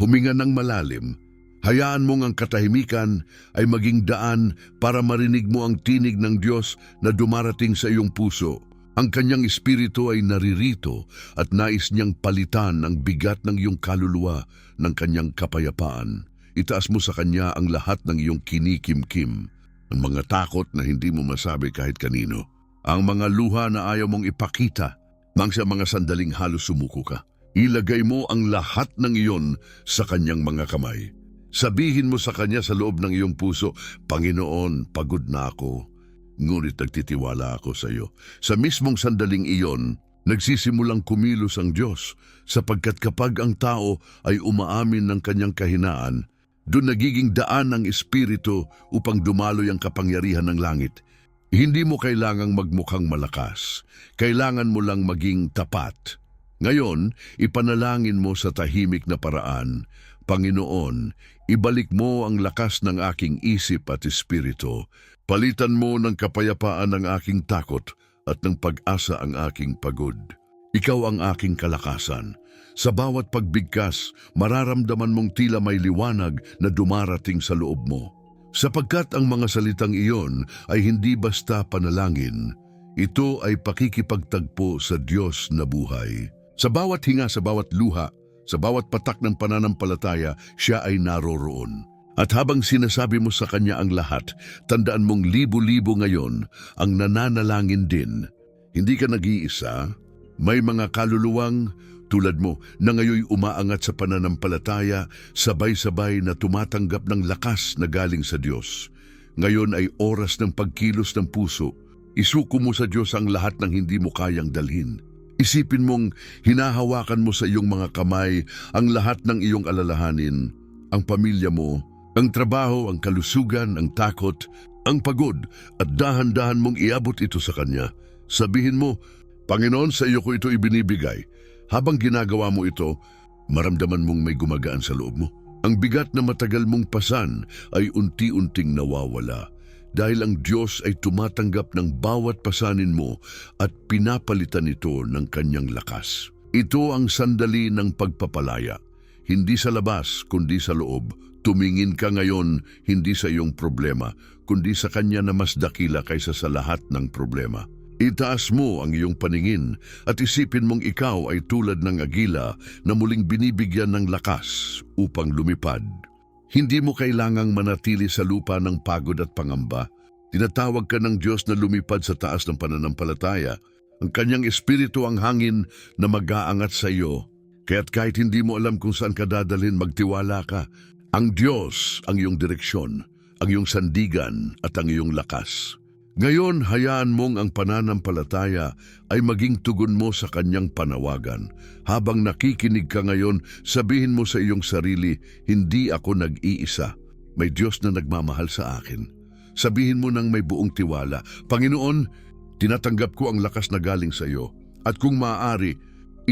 huminga ng malalim. Hayaan mong ang katahimikan ay maging daan para marinig mo ang tinig ng Diyos na dumarating sa iyong puso. Ang Kanyang espiritu ay naririto at nais niyang palitan ang bigat ng iyong kaluluwa ng Kanyang kapayapaan. Itaas mo sa Kanya ang lahat ng iyong kinikimkim, ang mga takot na hindi mo masabi kahit kanino, ang mga luha na ayaw mong ipakita, nang sa mga sandaling halos sumuko ka. Ilagay mo ang lahat ng iyon sa Kanyang mga kamay. Sabihin mo sa Kanya sa loob ng iyong puso, "Panginoon, pagod na ako, ngunit nagtitiwala ako sa iyo." Sa mismong sandaling iyon, nagsisimulang kumilos ang Diyos, sapagkat kapag ang tao ay umaamin ng kanyang kahinaan, doon nagiging daan ng Espiritu upang dumaloy ang kapangyarihan ng langit. Hindi mo kailangang magmukhang malakas, kailangan mo lang maging tapat. Ngayon, ipanalangin mo sa tahimik na paraan, "Panginoon, ibalik mo ang lakas ng aking isip at espiritu. Palitan mo ng kapayapaan ang aking takot at ng pag-asa ang aking pagod. Ikaw ang aking kalakasan. Sa bawat pagbigkas, mararamdaman mong tila may liwanag na dumarating sa loob mo. Sapagkat ang mga salitang iyon ay hindi basta panalangin, ito ay pakikipagtagpo sa Diyos na buhay. Sa bawat hinga, sa bawat luha, Sa bawat patak ng pananampalataya, siya ay naroroon. At habang sinasabi mo sa kanya ang lahat, tandaan mong libo-libo ngayon ang nananalangin din. Hindi ka nag-iisa. May mga kaluluwang tulad mo na ngayon umaangat sa pananampalataya, sabay-sabay na tumatanggap ng lakas na galing sa Diyos. Ngayon ay oras ng pagkilos ng puso. Isuko mo sa Diyos ang lahat ng hindi mo kayang dalhin. Isipin mong hinahawakan mo sa iyong mga kamay ang lahat ng iyong alalahanin, ang pamilya mo, ang trabaho, ang kalusugan, ang takot, ang pagod, at dahan-dahan mong iabot ito sa Kanya. Sabihin mo, Panginoon, sa iyo ko ito ibinibigay. Habang ginagawa mo ito, maramdaman mong may gumagaan sa loob mo. Ang bigat na matagal mong pasan ay unti-unting nawawala. Dahil ang Diyos ay tumatanggap ng bawat pasanin mo at pinapalitan ito ng kanyang lakas. Ito ang sandali ng pagpapalaya. Hindi sa labas, kundi sa loob. Tumingin ka ngayon, hindi sa iyong problema, kundi sa kanya na mas dakila kaysa sa lahat ng problema. Itaas mo ang iyong paningin at isipin mong ikaw ay tulad ng agila na muling binibigyan ng lakas upang lumipad. Hindi mo kailangang manatili sa lupa ng pagod at pangamba. Tinatawag ka ng Diyos na lumipad sa taas ng pananampalataya. Ang kanyang espiritu ang hangin na mag-aangat sa iyo. Kaya't kahit hindi mo alam kung saan ka dadalhin, magtiwala ka. Ang Diyos ang iyong direksyon, ang iyong sandigan at ang iyong lakas. Ngayon, hayaan mong ang pananampalataya ay maging tugon mo sa kanyang panawagan. Habang nakikinig ka ngayon, sabihin mo sa iyong sarili, hindi ako nag-iisa. May Diyos na nagmamahal sa akin. Sabihin mo nang may buong tiwala, Panginoon, tinatanggap ko ang lakas na galing sa iyo. At kung maaari,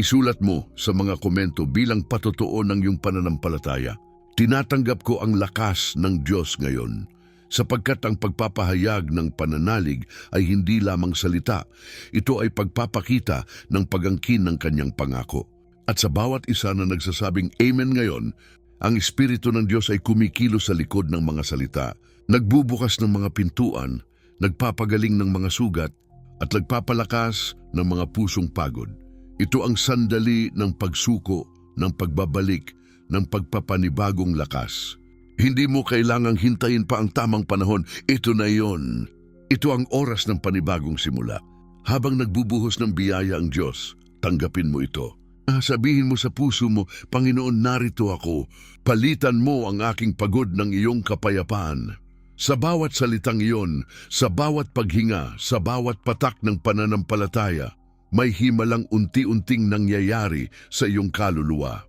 isulat mo sa mga komento bilang patotoo ng iyong pananampalataya. Tinatanggap ko ang lakas ng Diyos ngayon. Sapagkat ang pagpapahayag ng pananalig ay hindi lamang salita, ito ay pagpapakita ng pag-angkin ng kanyang pangako. At sa bawat isa na nagsasabing Amen ngayon, ang Espiritu ng Diyos ay kumikilos sa likod ng mga salita, nagbubukas ng mga pintuan, nagpapagaling ng mga sugat, at nagpapalakas ng mga pusong pagod. Ito ang sandali ng pagsuko, ng pagbabalik, ng pagpapanibagong lakas. Hindi mo kailangang hintayin pa ang tamang panahon. Ito na yon. Ito ang oras ng panibagong simula. Habang nagbubuhos ng biyaya ang Diyos, tanggapin mo ito. Sabihin mo sa puso mo, Panginoon, narito ako. Palitan mo ang aking pagod ng iyong kapayapaan. Sa bawat salitang iyon, sa bawat paghinga, sa bawat patak ng pananampalataya, may himalang unti-unting nangyayari sa iyong kaluluwa.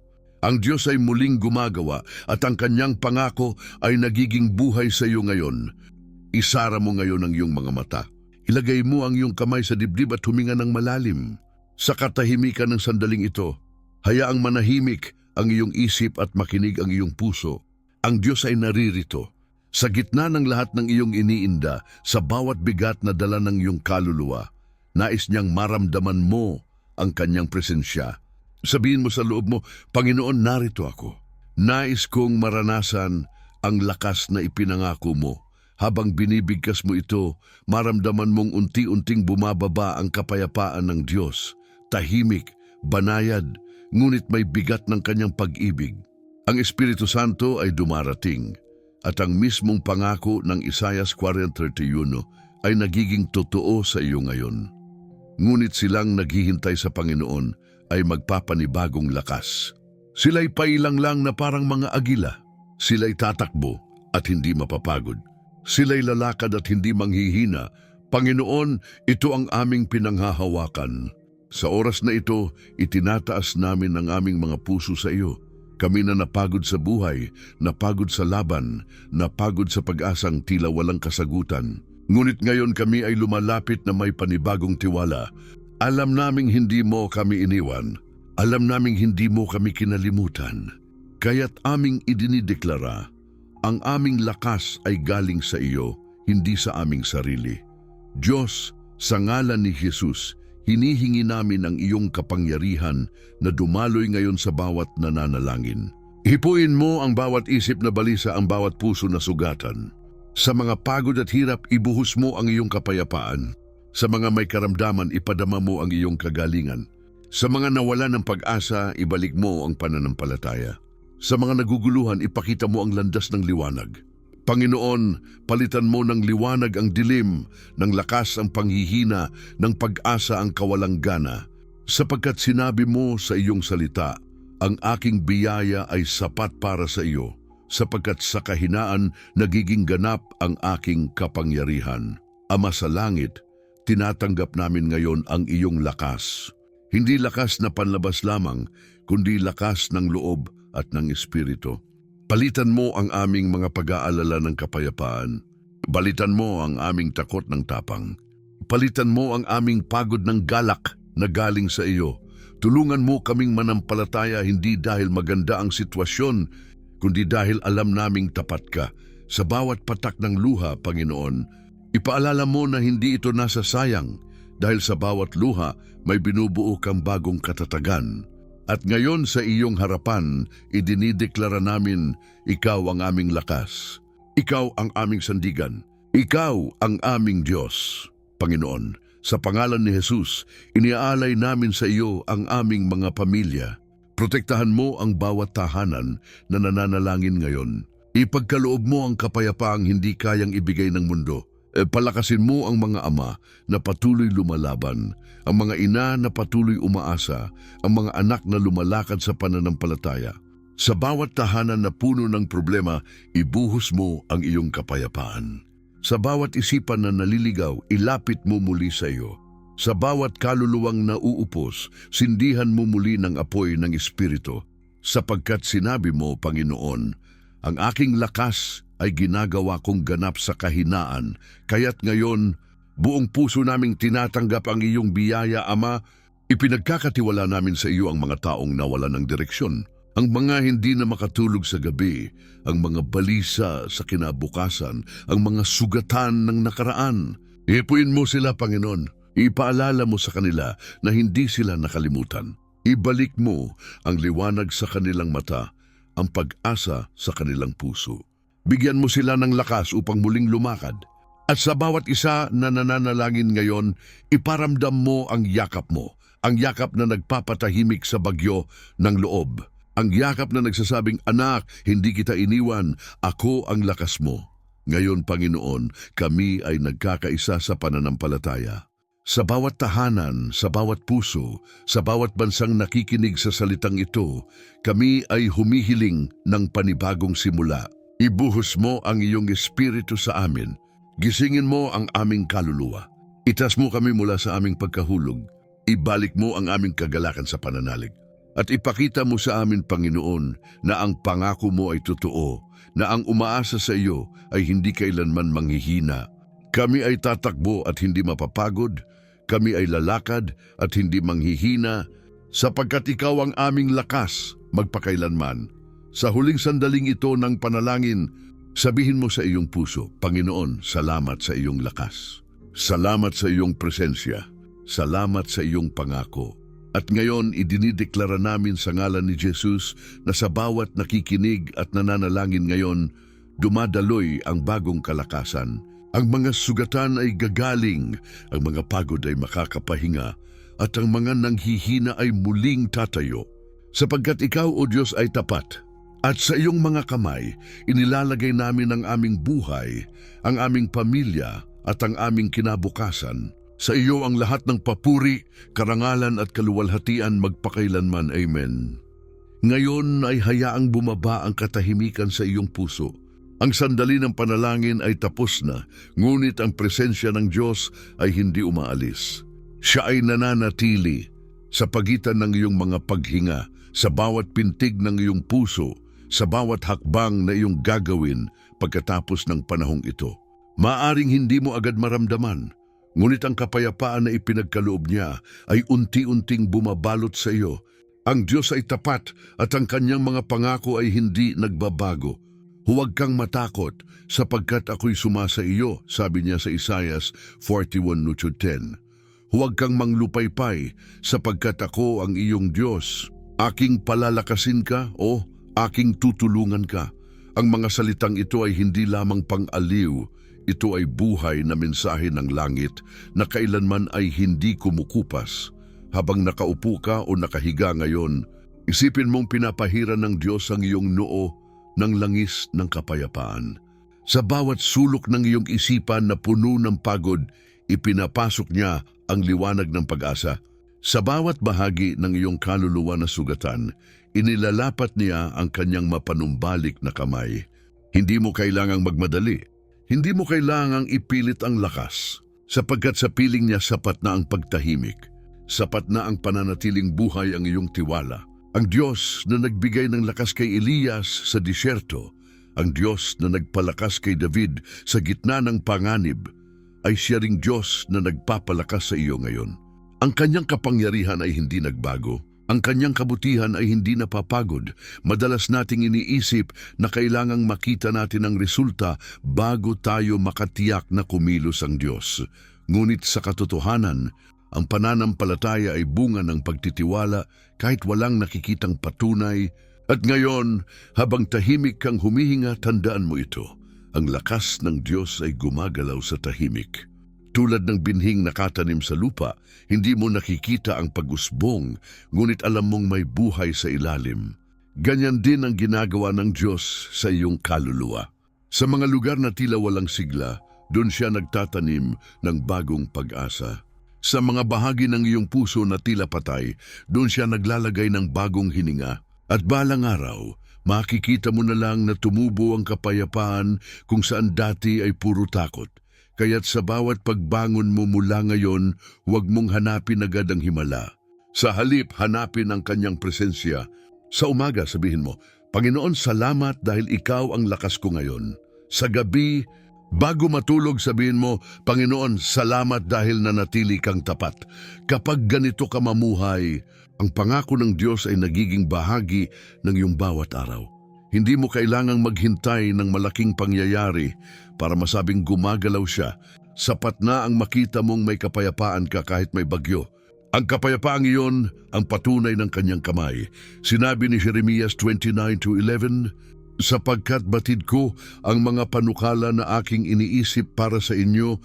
Ang Diyos ay muling gumagawa at ang kanyang pangako ay nagiging buhay sa iyo ngayon. Isara mo ngayon ang iyong mga mata. Ilagay mo ang iyong kamay sa dibdib at huminga ng malalim. Sa katahimikan ng sandaling ito, hayaang manahimik ang iyong isip at makinig ang iyong puso. Ang Diyos ay naririto. Sa gitna ng lahat ng iyong iniinda, sa bawat bigat na dala ng iyong kaluluwa, nais niyang maramdaman mo ang kanyang presensya. Sabihin mo sa loob mo, Panginoon, narito ako. Nais kong maranasan ang lakas na ipinangako mo. Habang binibigkas mo ito, maramdaman mong unti-unting bumababa ang kapayapaan ng Diyos. Tahimik, banayad, ngunit may bigat ng kanyang pag-ibig. Ang Espiritu Santo ay dumarating, at ang mismong pangako ng Isaias 40:31 ay nagiging totoo sa iyo ngayon. Ngunit silang naghihintay sa Panginoon ay magpapanibagong lakas. Sila'y pailang lang na parang mga agila. Sila'y tatakbo at hindi mapapagod. Sila'y lalakad at hindi manghihina. Panginoon, ito ang aming pinanghahawakan. Sa oras na ito, itinataas namin ang aming mga puso sa iyo. Kami na napagod sa buhay, napagod sa laban, napagod sa pag-asang tila walang kasagutan. Ngunit ngayon kami ay lumalapit na may panibagong tiwala. Alam naming hindi mo kami iniwan. Alam naming hindi mo kami kinalimutan. Kaya't aming idinideklara, ang aming lakas ay galing sa iyo, hindi sa aming sarili. Diyos, sa ngalan ni Jesus, hinihingi namin ang iyong kapangyarihan na dumaloy ngayon sa bawat nananalangin. Hipuin mo ang bawat isip na balisa, ang bawat puso na sugatan. Sa mga pagod at hirap, ibuhos mo ang iyong kapayapaan. Sa mga may karamdaman, ipadama mo ang iyong kagalingan. Sa mga nawala ng pag-asa, ibalik mo ang pananampalataya. Sa mga naguguluhan, ipakita mo ang landas ng liwanag. Panginoon, palitan mo ng liwanag ang dilim, ng lakas ang panghihina, ng pag-asa ang kawalang gana. Sapagkat sinabi mo sa iyong salita, ang aking biyaya ay sapat para sa iyo, sapagkat sa kahinaan nagiging ganap ang aking kapangyarihan. Ama sa langit, tinatanggap namin ngayon ang iyong lakas. Hindi lakas na panlabas lamang, kundi lakas ng loob at ng espiritu. Palitan mo ang aming mga pag-aalala ng kapayapaan. Balitan mo ang aming takot ng tapang. Palitan mo ang aming pagod ng galak na galing sa iyo. Tulungan mo kaming manampalataya hindi dahil maganda ang sitwasyon, kundi dahil alam naming tapat ka. Sa bawat patak ng luha, Panginoon, ipaalala mo na hindi ito nasasayang dahil sa bawat luha may binubuo kang bagong katatagan. At ngayon sa iyong harapan, idinideklara namin, ikaw ang aming lakas. Ikaw ang aming sandigan. Ikaw ang aming Diyos. Panginoon, sa pangalan ni Jesus, iniaalay namin sa iyo ang aming mga pamilya. Protektahan mo ang bawat tahanan na nananalangin ngayon. Ipagkaloob mo ang kapayapaang hindi kayang ibigay ng mundo. Palakasin mo ang mga ama na patuloy lumalaban, ang mga ina na patuloy umaasa, ang mga anak na lumalakad sa pananampalataya. Sa bawat tahanan na puno ng problema, ibuhos mo ang iyong kapayapaan. Sa bawat isipan na naliligaw, ilapit mo muli sa iyo. Sa bawat kaluluwang nauupos, sindihan mo muli ng apoy ng Espiritu. Sapagkat sinabi mo, Panginoon, ang aking lakas ay ginagawa kong ganap sa kahinaan, kaya't ngayon, buong puso naming tinatanggap ang iyong biyaya, Ama. Ipinagkakatiwala namin sa iyo ang mga taong nawalan ng direksyon, ang mga hindi na makatulog sa gabi, ang mga balisa sa kinabukasan, ang mga sugatan ng nakaraan. Ipuin mo sila, Panginoon. Ipaalala mo sa kanila na hindi sila nakalimutan. Ibalik mo ang liwanag sa kanilang mata, ang pag-asa sa kanilang puso. Bigyan mo sila ng lakas upang muling lumakad. At sa bawat isa na nananalangin ngayon, iparamdam mo ang yakap mo, ang yakap na nagpapatahimik sa bagyo ng loob, ang yakap na nagsasabing, anak, hindi kita iniwan, ako ang lakas mo. Ngayon, Panginoon, kami ay nagkakaisa sa pananampalataya. Sa bawat tahanan, sa bawat puso, sa bawat bansang nakikinig sa salitang ito, kami ay humihiling ng panibagong simula. Ibuhos mo ang iyong espiritu sa amin. Gisingin mo ang aming kaluluwa. Itas mo kami mula sa aming pagkahulog. Ibalik mo ang aming kagalakan sa pananalig. At ipakita mo sa amin, Panginoon, na ang pangako mo ay totoo, na ang umaasa sa iyo ay hindi kailanman manghihina. Kami ay tatakbo at hindi mapapagod. Kami ay lalakad at hindi manghihina, sapagkat ikaw ang aming lakas magpakailanman. Sa huling sandaling ito ng panalangin, sabihin mo sa iyong puso, Panginoon, salamat sa iyong lakas. Salamat sa iyong presensya. Salamat sa iyong pangako. At ngayon, idinideklara namin sa ngalan ni Jesus na sa bawat nakikinig at nananalangin ngayon, dumadaloy ang bagong kalakasan. Ang mga sugatan ay gagaling, ang mga pagod ay makakapahinga, at ang mga nanghihina ay muling tatayo. Sapagkat ikaw, O Diyos, ay tapat. At sa iyong mga kamay, inilalagay namin ang aming buhay, ang aming pamilya at ang aming kinabukasan. Sa iyo ang lahat ng papuri, karangalan at kaluwalhatian magpakailanman. Amen. Ngayon ay hayaang bumaba ang katahimikan sa iyong puso. Ang sandali ng panalangin ay tapos na, ngunit ang presensya ng Diyos ay hindi umaalis. Siya ay nananatili sa pagitan ng iyong mga paghinga, sa bawat pintig ng iyong puso, sa bawat hakbang na iyong gagawin pagkatapos ng panahong ito. Maaring hindi mo agad maramdaman, ngunit ang kapayapaan na ipinagkaloob niya ay unti-unting bumabalot sa iyo. Ang Diyos ay tapat at ang kanyang mga pangako ay hindi nagbabago. Huwag kang matakot sapagkat ako'y sumasa iyo, sabi niya sa Isaias 41:10. Huwag kang manglupaypay sapagkat ako ang iyong Diyos. Aking palalakasin ka o aking tutulungan ka. Ang mga salitang ito ay hindi lamang pang-aliw, ito ay buhay na mensahe ng langit na kailanman ay hindi kumukupas. Habang nakaupo ka o nakahiga ngayon, isipin mong pinapahiran ng Diyos ang iyong noo ng langis ng kapayapaan. Sa bawat sulok ng iyong isipan na puno ng pagod, ipinapasok niya ang liwanag ng pag-asa. Sa bawat bahagi ng iyong kaluluwa na sugatan, inilalapat niya ang kanyang mapanumbalik na kamay. Hindi mo kailangang magmadali. Hindi mo kailangang ipilit ang lakas, sapagkat sa piling niya sapat na ang pagtahimik. Sapat na ang pananatiling buhay ang iyong tiwala. Ang Diyos na nagbigay ng lakas kay Elias sa disyerto, ang Diyos na nagpalakas kay David sa gitna ng panganib, ay siya ring Diyos na nagpapalakas sa iyo ngayon. Ang kanyang kapangyarihan ay hindi nagbago. Ang kanyang kabutihan ay hindi napapagod. Madalas nating iniisip na kailangang makita natin ang resulta bago tayo makatiyak na kumilos ang Diyos. Ngunit sa katotohanan, ang pananampalataya ay bunga ng pagtitiwala kahit walang nakikitang patunay. At ngayon, habang tahimik kang humihinga, tandaan mo ito. Ang lakas ng Diyos ay gumagalaw sa tahimik. Tulad ng binhing nakatanim sa lupa, hindi mo nakikita ang pag-usbong, ngunit alam mong may buhay sa ilalim. Ganyan din ang ginagawa ng Diyos sa iyong kaluluwa. Sa mga lugar na tila walang sigla, doon siya nagtatanim ng bagong pag-asa. Sa mga bahagi ng iyong puso na tila patay, doon siya naglalagay ng bagong hininga. At balang araw, makikita mo na lang na tumubo ang kapayapaan kung saan dati ay puro takot. Kaya't sa bawat pagbangon mo mula ngayon, huwag mong hanapin agad ang himala. Sa halip, hanapin ang kanyang presensya. Sa umaga, sabihin mo, Panginoon, salamat dahil ikaw ang lakas ko ngayon. Sa gabi, bago matulog, sabihin mo, Panginoon, salamat dahil nanatili kang tapat. Kapag ganito ka mamuhay, ang pangako ng Diyos ay nagiging bahagi ng iyong bawat araw. Hindi mo kailangang maghintay ng malaking pangyayari para masabing gumagalaw siya. Sapat na ang makita mong may kapayapaan ka kahit may bagyo. Ang kapayapaang iyon ang patunay ng kanyang kamay. Sinabi ni Jeremias 29:11, sapagkat batid ko ang mga panukala na aking iniisip para sa inyo,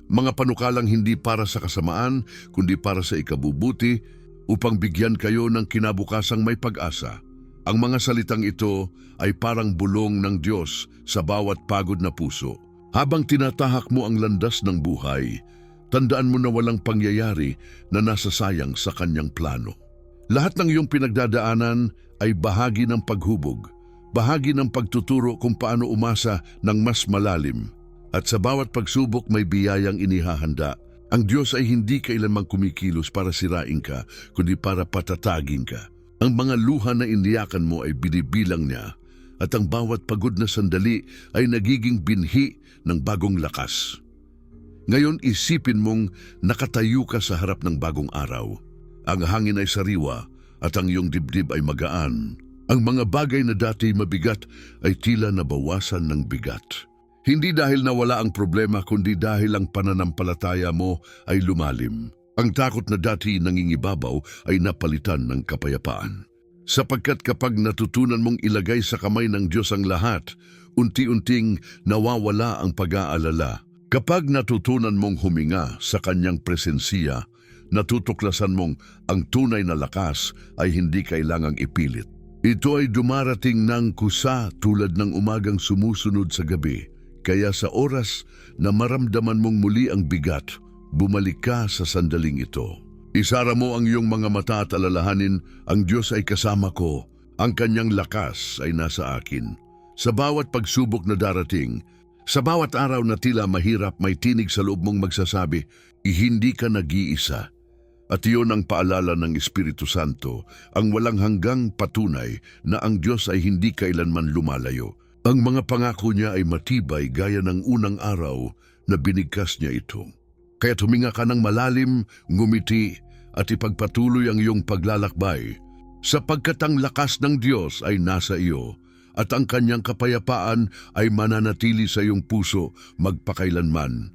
mga panukalang hindi para sa kasamaan, kundi para sa ikabubuti, upang bigyan kayo ng kinabukasang may pag-asa. Ang mga salitang ito ay parang bulong ng Diyos sa bawat pagod na puso. Habang tinatahak mo ang landas ng buhay, tandaan mo na walang pangyayari na nasasayang sa kanyang plano. Lahat ng iyong pinagdadaanan ay bahagi ng paghubog, bahagi ng pagtuturo kung paano umasa ng mas malalim. At sa bawat pagsubok may biyayang inihahanda. Ang Diyos ay hindi kailanmang kumikilos para sirain ka, kundi para patatagin ka. Ang mga luha na iniyakan mo ay binibilang niya, at ang bawat pagod na sandali ay nagiging binhi ng bagong lakas. Ngayon isipin mong nakatayo ka sa harap ng bagong araw. Ang hangin ay sariwa at ang iyong dibdib ay magaan. Ang mga bagay na dati mabigat ay tila nabawasan ng bigat. Hindi dahil nawala ang problema, kundi dahil ang pananampalataya mo ay lumalim. Ang takot na dati nangingibabaw ay napalitan ng kapayapaan. Sapagkat kapag natutunan mong ilagay sa kamay ng Diyos ang lahat, unti-unting nawawala ang pag-aalala. Kapag natutunan mong huminga sa kanyang presensiya, natutuklasan mong ang tunay na lakas ay hindi kailangang ipilit. Ito ay dumarating ng kusa tulad ng umagang sumusunod sa gabi. Kaya sa oras na maramdaman mong muli ang bigat, bumalik ka sa sandaling ito. Isara mo ang iyong mga mata at alalahanin, ang Diyos ay kasama ko, ang kanyang lakas ay nasa akin. Sa bawat pagsubok na darating, sa bawat araw na tila mahirap, may tinig sa loob mong magsasabi, hindi ka nag-iisa. At iyon ang paalala ng Espiritu Santo, ang walang hanggang patunay na ang Diyos ay hindi kailanman lumalayo. Ang mga pangako niya ay matibay gaya ng unang araw na binigkas niya ito. Kaya huminga ka ng malalim, ngumiti at ipagpatuloy ang iyong paglalakbay, sapagkat ang lakas ng Diyos ay nasa iyo at ang kanyang kapayapaan ay mananatili sa iyong puso magpakailanman.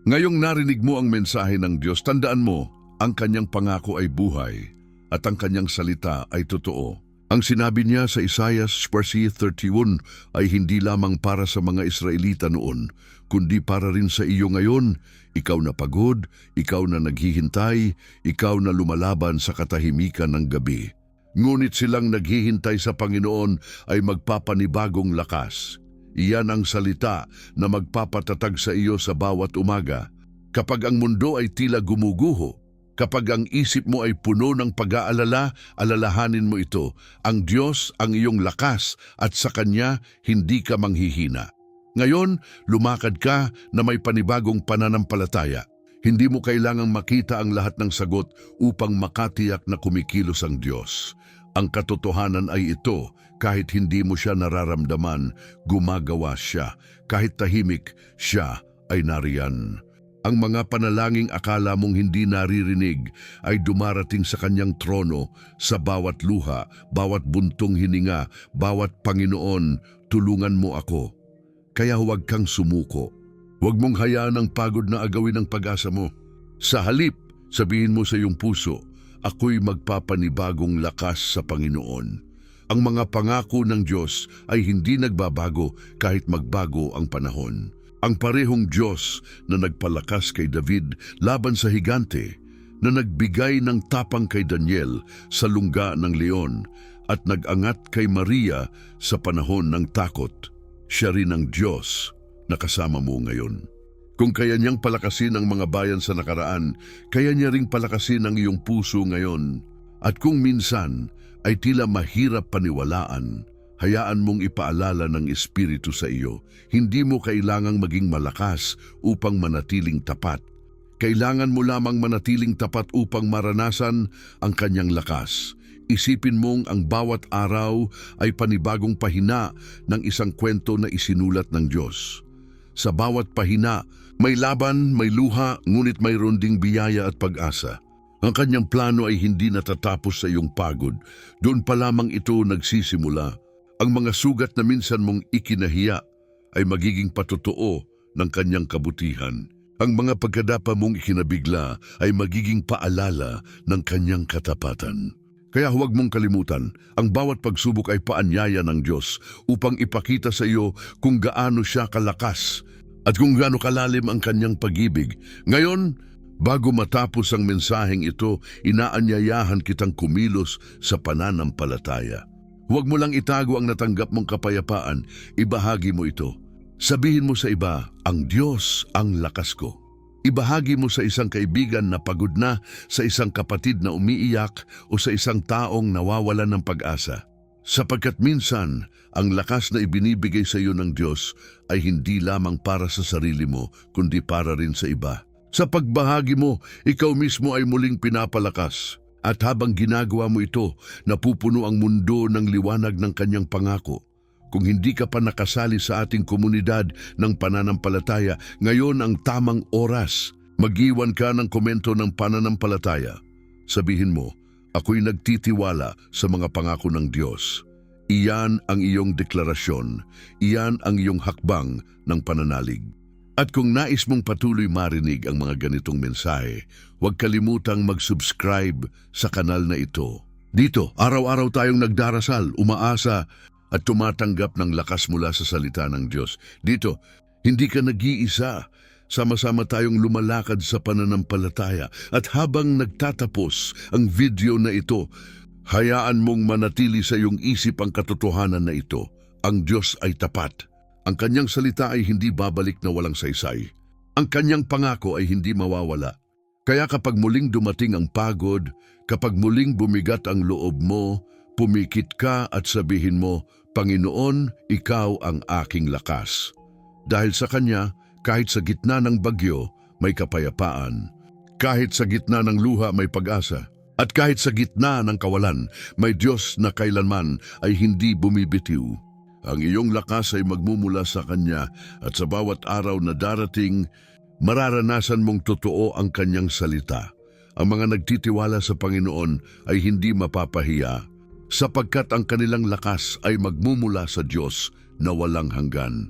Ngayong narinig mo ang mensahe ng Diyos, tandaan mo, ang kanyang pangako ay buhay at ang kanyang salita ay totoo. Ang sinabi niya sa Isaiah 31 ay hindi lamang para sa mga Israelita noon, kundi para rin sa iyo ngayon. Ikaw na pagod, ikaw na naghihintay, ikaw na lumalaban sa katahimikan ng gabi. Ngunit silang naghihintay sa Panginoon ay magpapanibagong lakas. Iyan ang salita na magpapatatag sa iyo sa bawat umaga. Kapag ang mundo ay tila gumuguho, kapag ang isip mo ay puno ng pag-aalala, alalahanin mo ito. Ang Diyos ang iyong lakas at sa Kanya hindi ka manghihina. Ngayon, lumakad ka na may panibagong pananampalataya. Hindi mo kailangang makita ang lahat ng sagot upang makatiyak na kumikilos ang Diyos. Ang katotohanan ay ito, kahit hindi mo siya nararamdaman, gumagawa siya. Kahit tahimik, siya ay nariyan. Ang mga panalangin akala mong hindi naririnig ay dumarating sa kanyang trono sa bawat luha, bawat buntong hininga, bawat Panginoon, tulungan mo ako. Kaya huwag kang sumuko. Huwag mong hayaan ang pagod na agawin ang pag-asa mo. Sa halip, sabihin mo sa iyong puso, ako'y magpapanibagong lakas sa Panginoon. Ang mga pangako ng Diyos ay hindi nagbabago kahit magbago ang panahon. Ang parehong Diyos na nagpalakas kay David laban sa higante, na nagbigay ng tapang kay Daniel sa lungga ng leon at nag-angat kay Maria sa panahon ng takot, siya rin ang Diyos na kasama mo ngayon. Kung kaya niyang palakasin ang mga bayan sa nakaraan, kaya niya ring palakasin ang iyong puso ngayon. At kung minsan ay tila mahirap paniwalaan, hayaan mong ipaalala ng Espiritu sa iyo, hindi mo kailangang maging malakas upang manatiling tapat. Kailangan mo lamang manatiling tapat upang maranasan ang kanyang lakas. Isipin mong ang bawat araw ay panibagong pahina ng isang kwento na isinulat ng Diyos. Sa bawat pahina, may laban, may luha, ngunit mayroon ding biyaya at pag-asa. Ang kanyang plano ay hindi natatapos sa iyong pagod. Doon pa lamang ito nagsisimula. Ang mga sugat na minsan mong ikinahiya ay magiging patotoo ng kanyang kabutihan. Ang mga pagkadapa mong ikinabigla ay magiging paalala ng kanyang katapatan. Kaya huwag mong kalimutan, ang bawat pagsubok ay paanyaya ng Diyos upang ipakita sa iyo kung gaano siya kalakas at kung gaano kalalim ang kanyang pag-ibig. Ngayon, bago matapos ang mensaheng ito, inaanyayahan kitang kumilos sa pananampalataya. Huwag mo lang itago ang natanggap mong kapayapaan, ibahagi mo ito. Sabihin mo sa iba, ang Diyos ang lakas ko. Ibahagi mo sa isang kaibigan na pagod na, sa isang kapatid na umiiyak o sa isang taong nawawalan ng pag-asa. Sapagkat minsan, ang lakas na ibinibigay sa iyo ng Diyos ay hindi lamang para sa sarili mo, kundi para rin sa iba. Sa pagbahagi mo, ikaw mismo ay muling pinapalakas. At habang ginagawa mo ito, napupuno ang mundo ng liwanag ng kanyang pangako. Kung hindi ka pa nakasali sa ating komunidad ng pananampalataya, ngayon ang tamang oras. Mag-iwan ka ng komento ng pananampalataya. Sabihin mo, ako'y nagtitiwala sa mga pangako ng Diyos. Iyan ang iyong deklarasyon. Iyan ang iyong hakbang ng pananalig. At kung nais mong patuloy marinig ang mga ganitong mensahe, huwag kalimutang mag-subscribe sa kanal na ito. Dito, araw-araw tayong nagdarasal, umaasa, at tumatanggap ng lakas mula sa salita ng Diyos. Dito, hindi ka nag-iisa. Sama-sama tayong lumalakad sa pananampalataya. At habang nagtatapos ang video na ito, hayaan mong manatili sa iyong isip ang katotohanan na ito. Ang Diyos ay tapat. Ang kanyang salita ay hindi babalik na walang saysay. Ang kanyang pangako ay hindi mawawala. Kaya kapag muling dumating ang pagod, kapag muling bumigat ang loob mo, pumikit ka at sabihin mo, Panginoon, ikaw ang aking lakas. Dahil sa Kanya, kahit sa gitna ng bagyo, may kapayapaan. Kahit sa gitna ng luha, may pag-asa. At kahit sa gitna ng kawalan, may Diyos na kailanman ay hindi bumibitiw. Ang iyong lakas ay magmumula sa Kanya at sa bawat araw na darating, mararanasan mong totoo ang Kanyang salita. Ang mga nagtitiwala sa Panginoon ay hindi mapapahiya, sapagkat ang kanilang lakas ay magmumula sa Diyos na walang hanggan.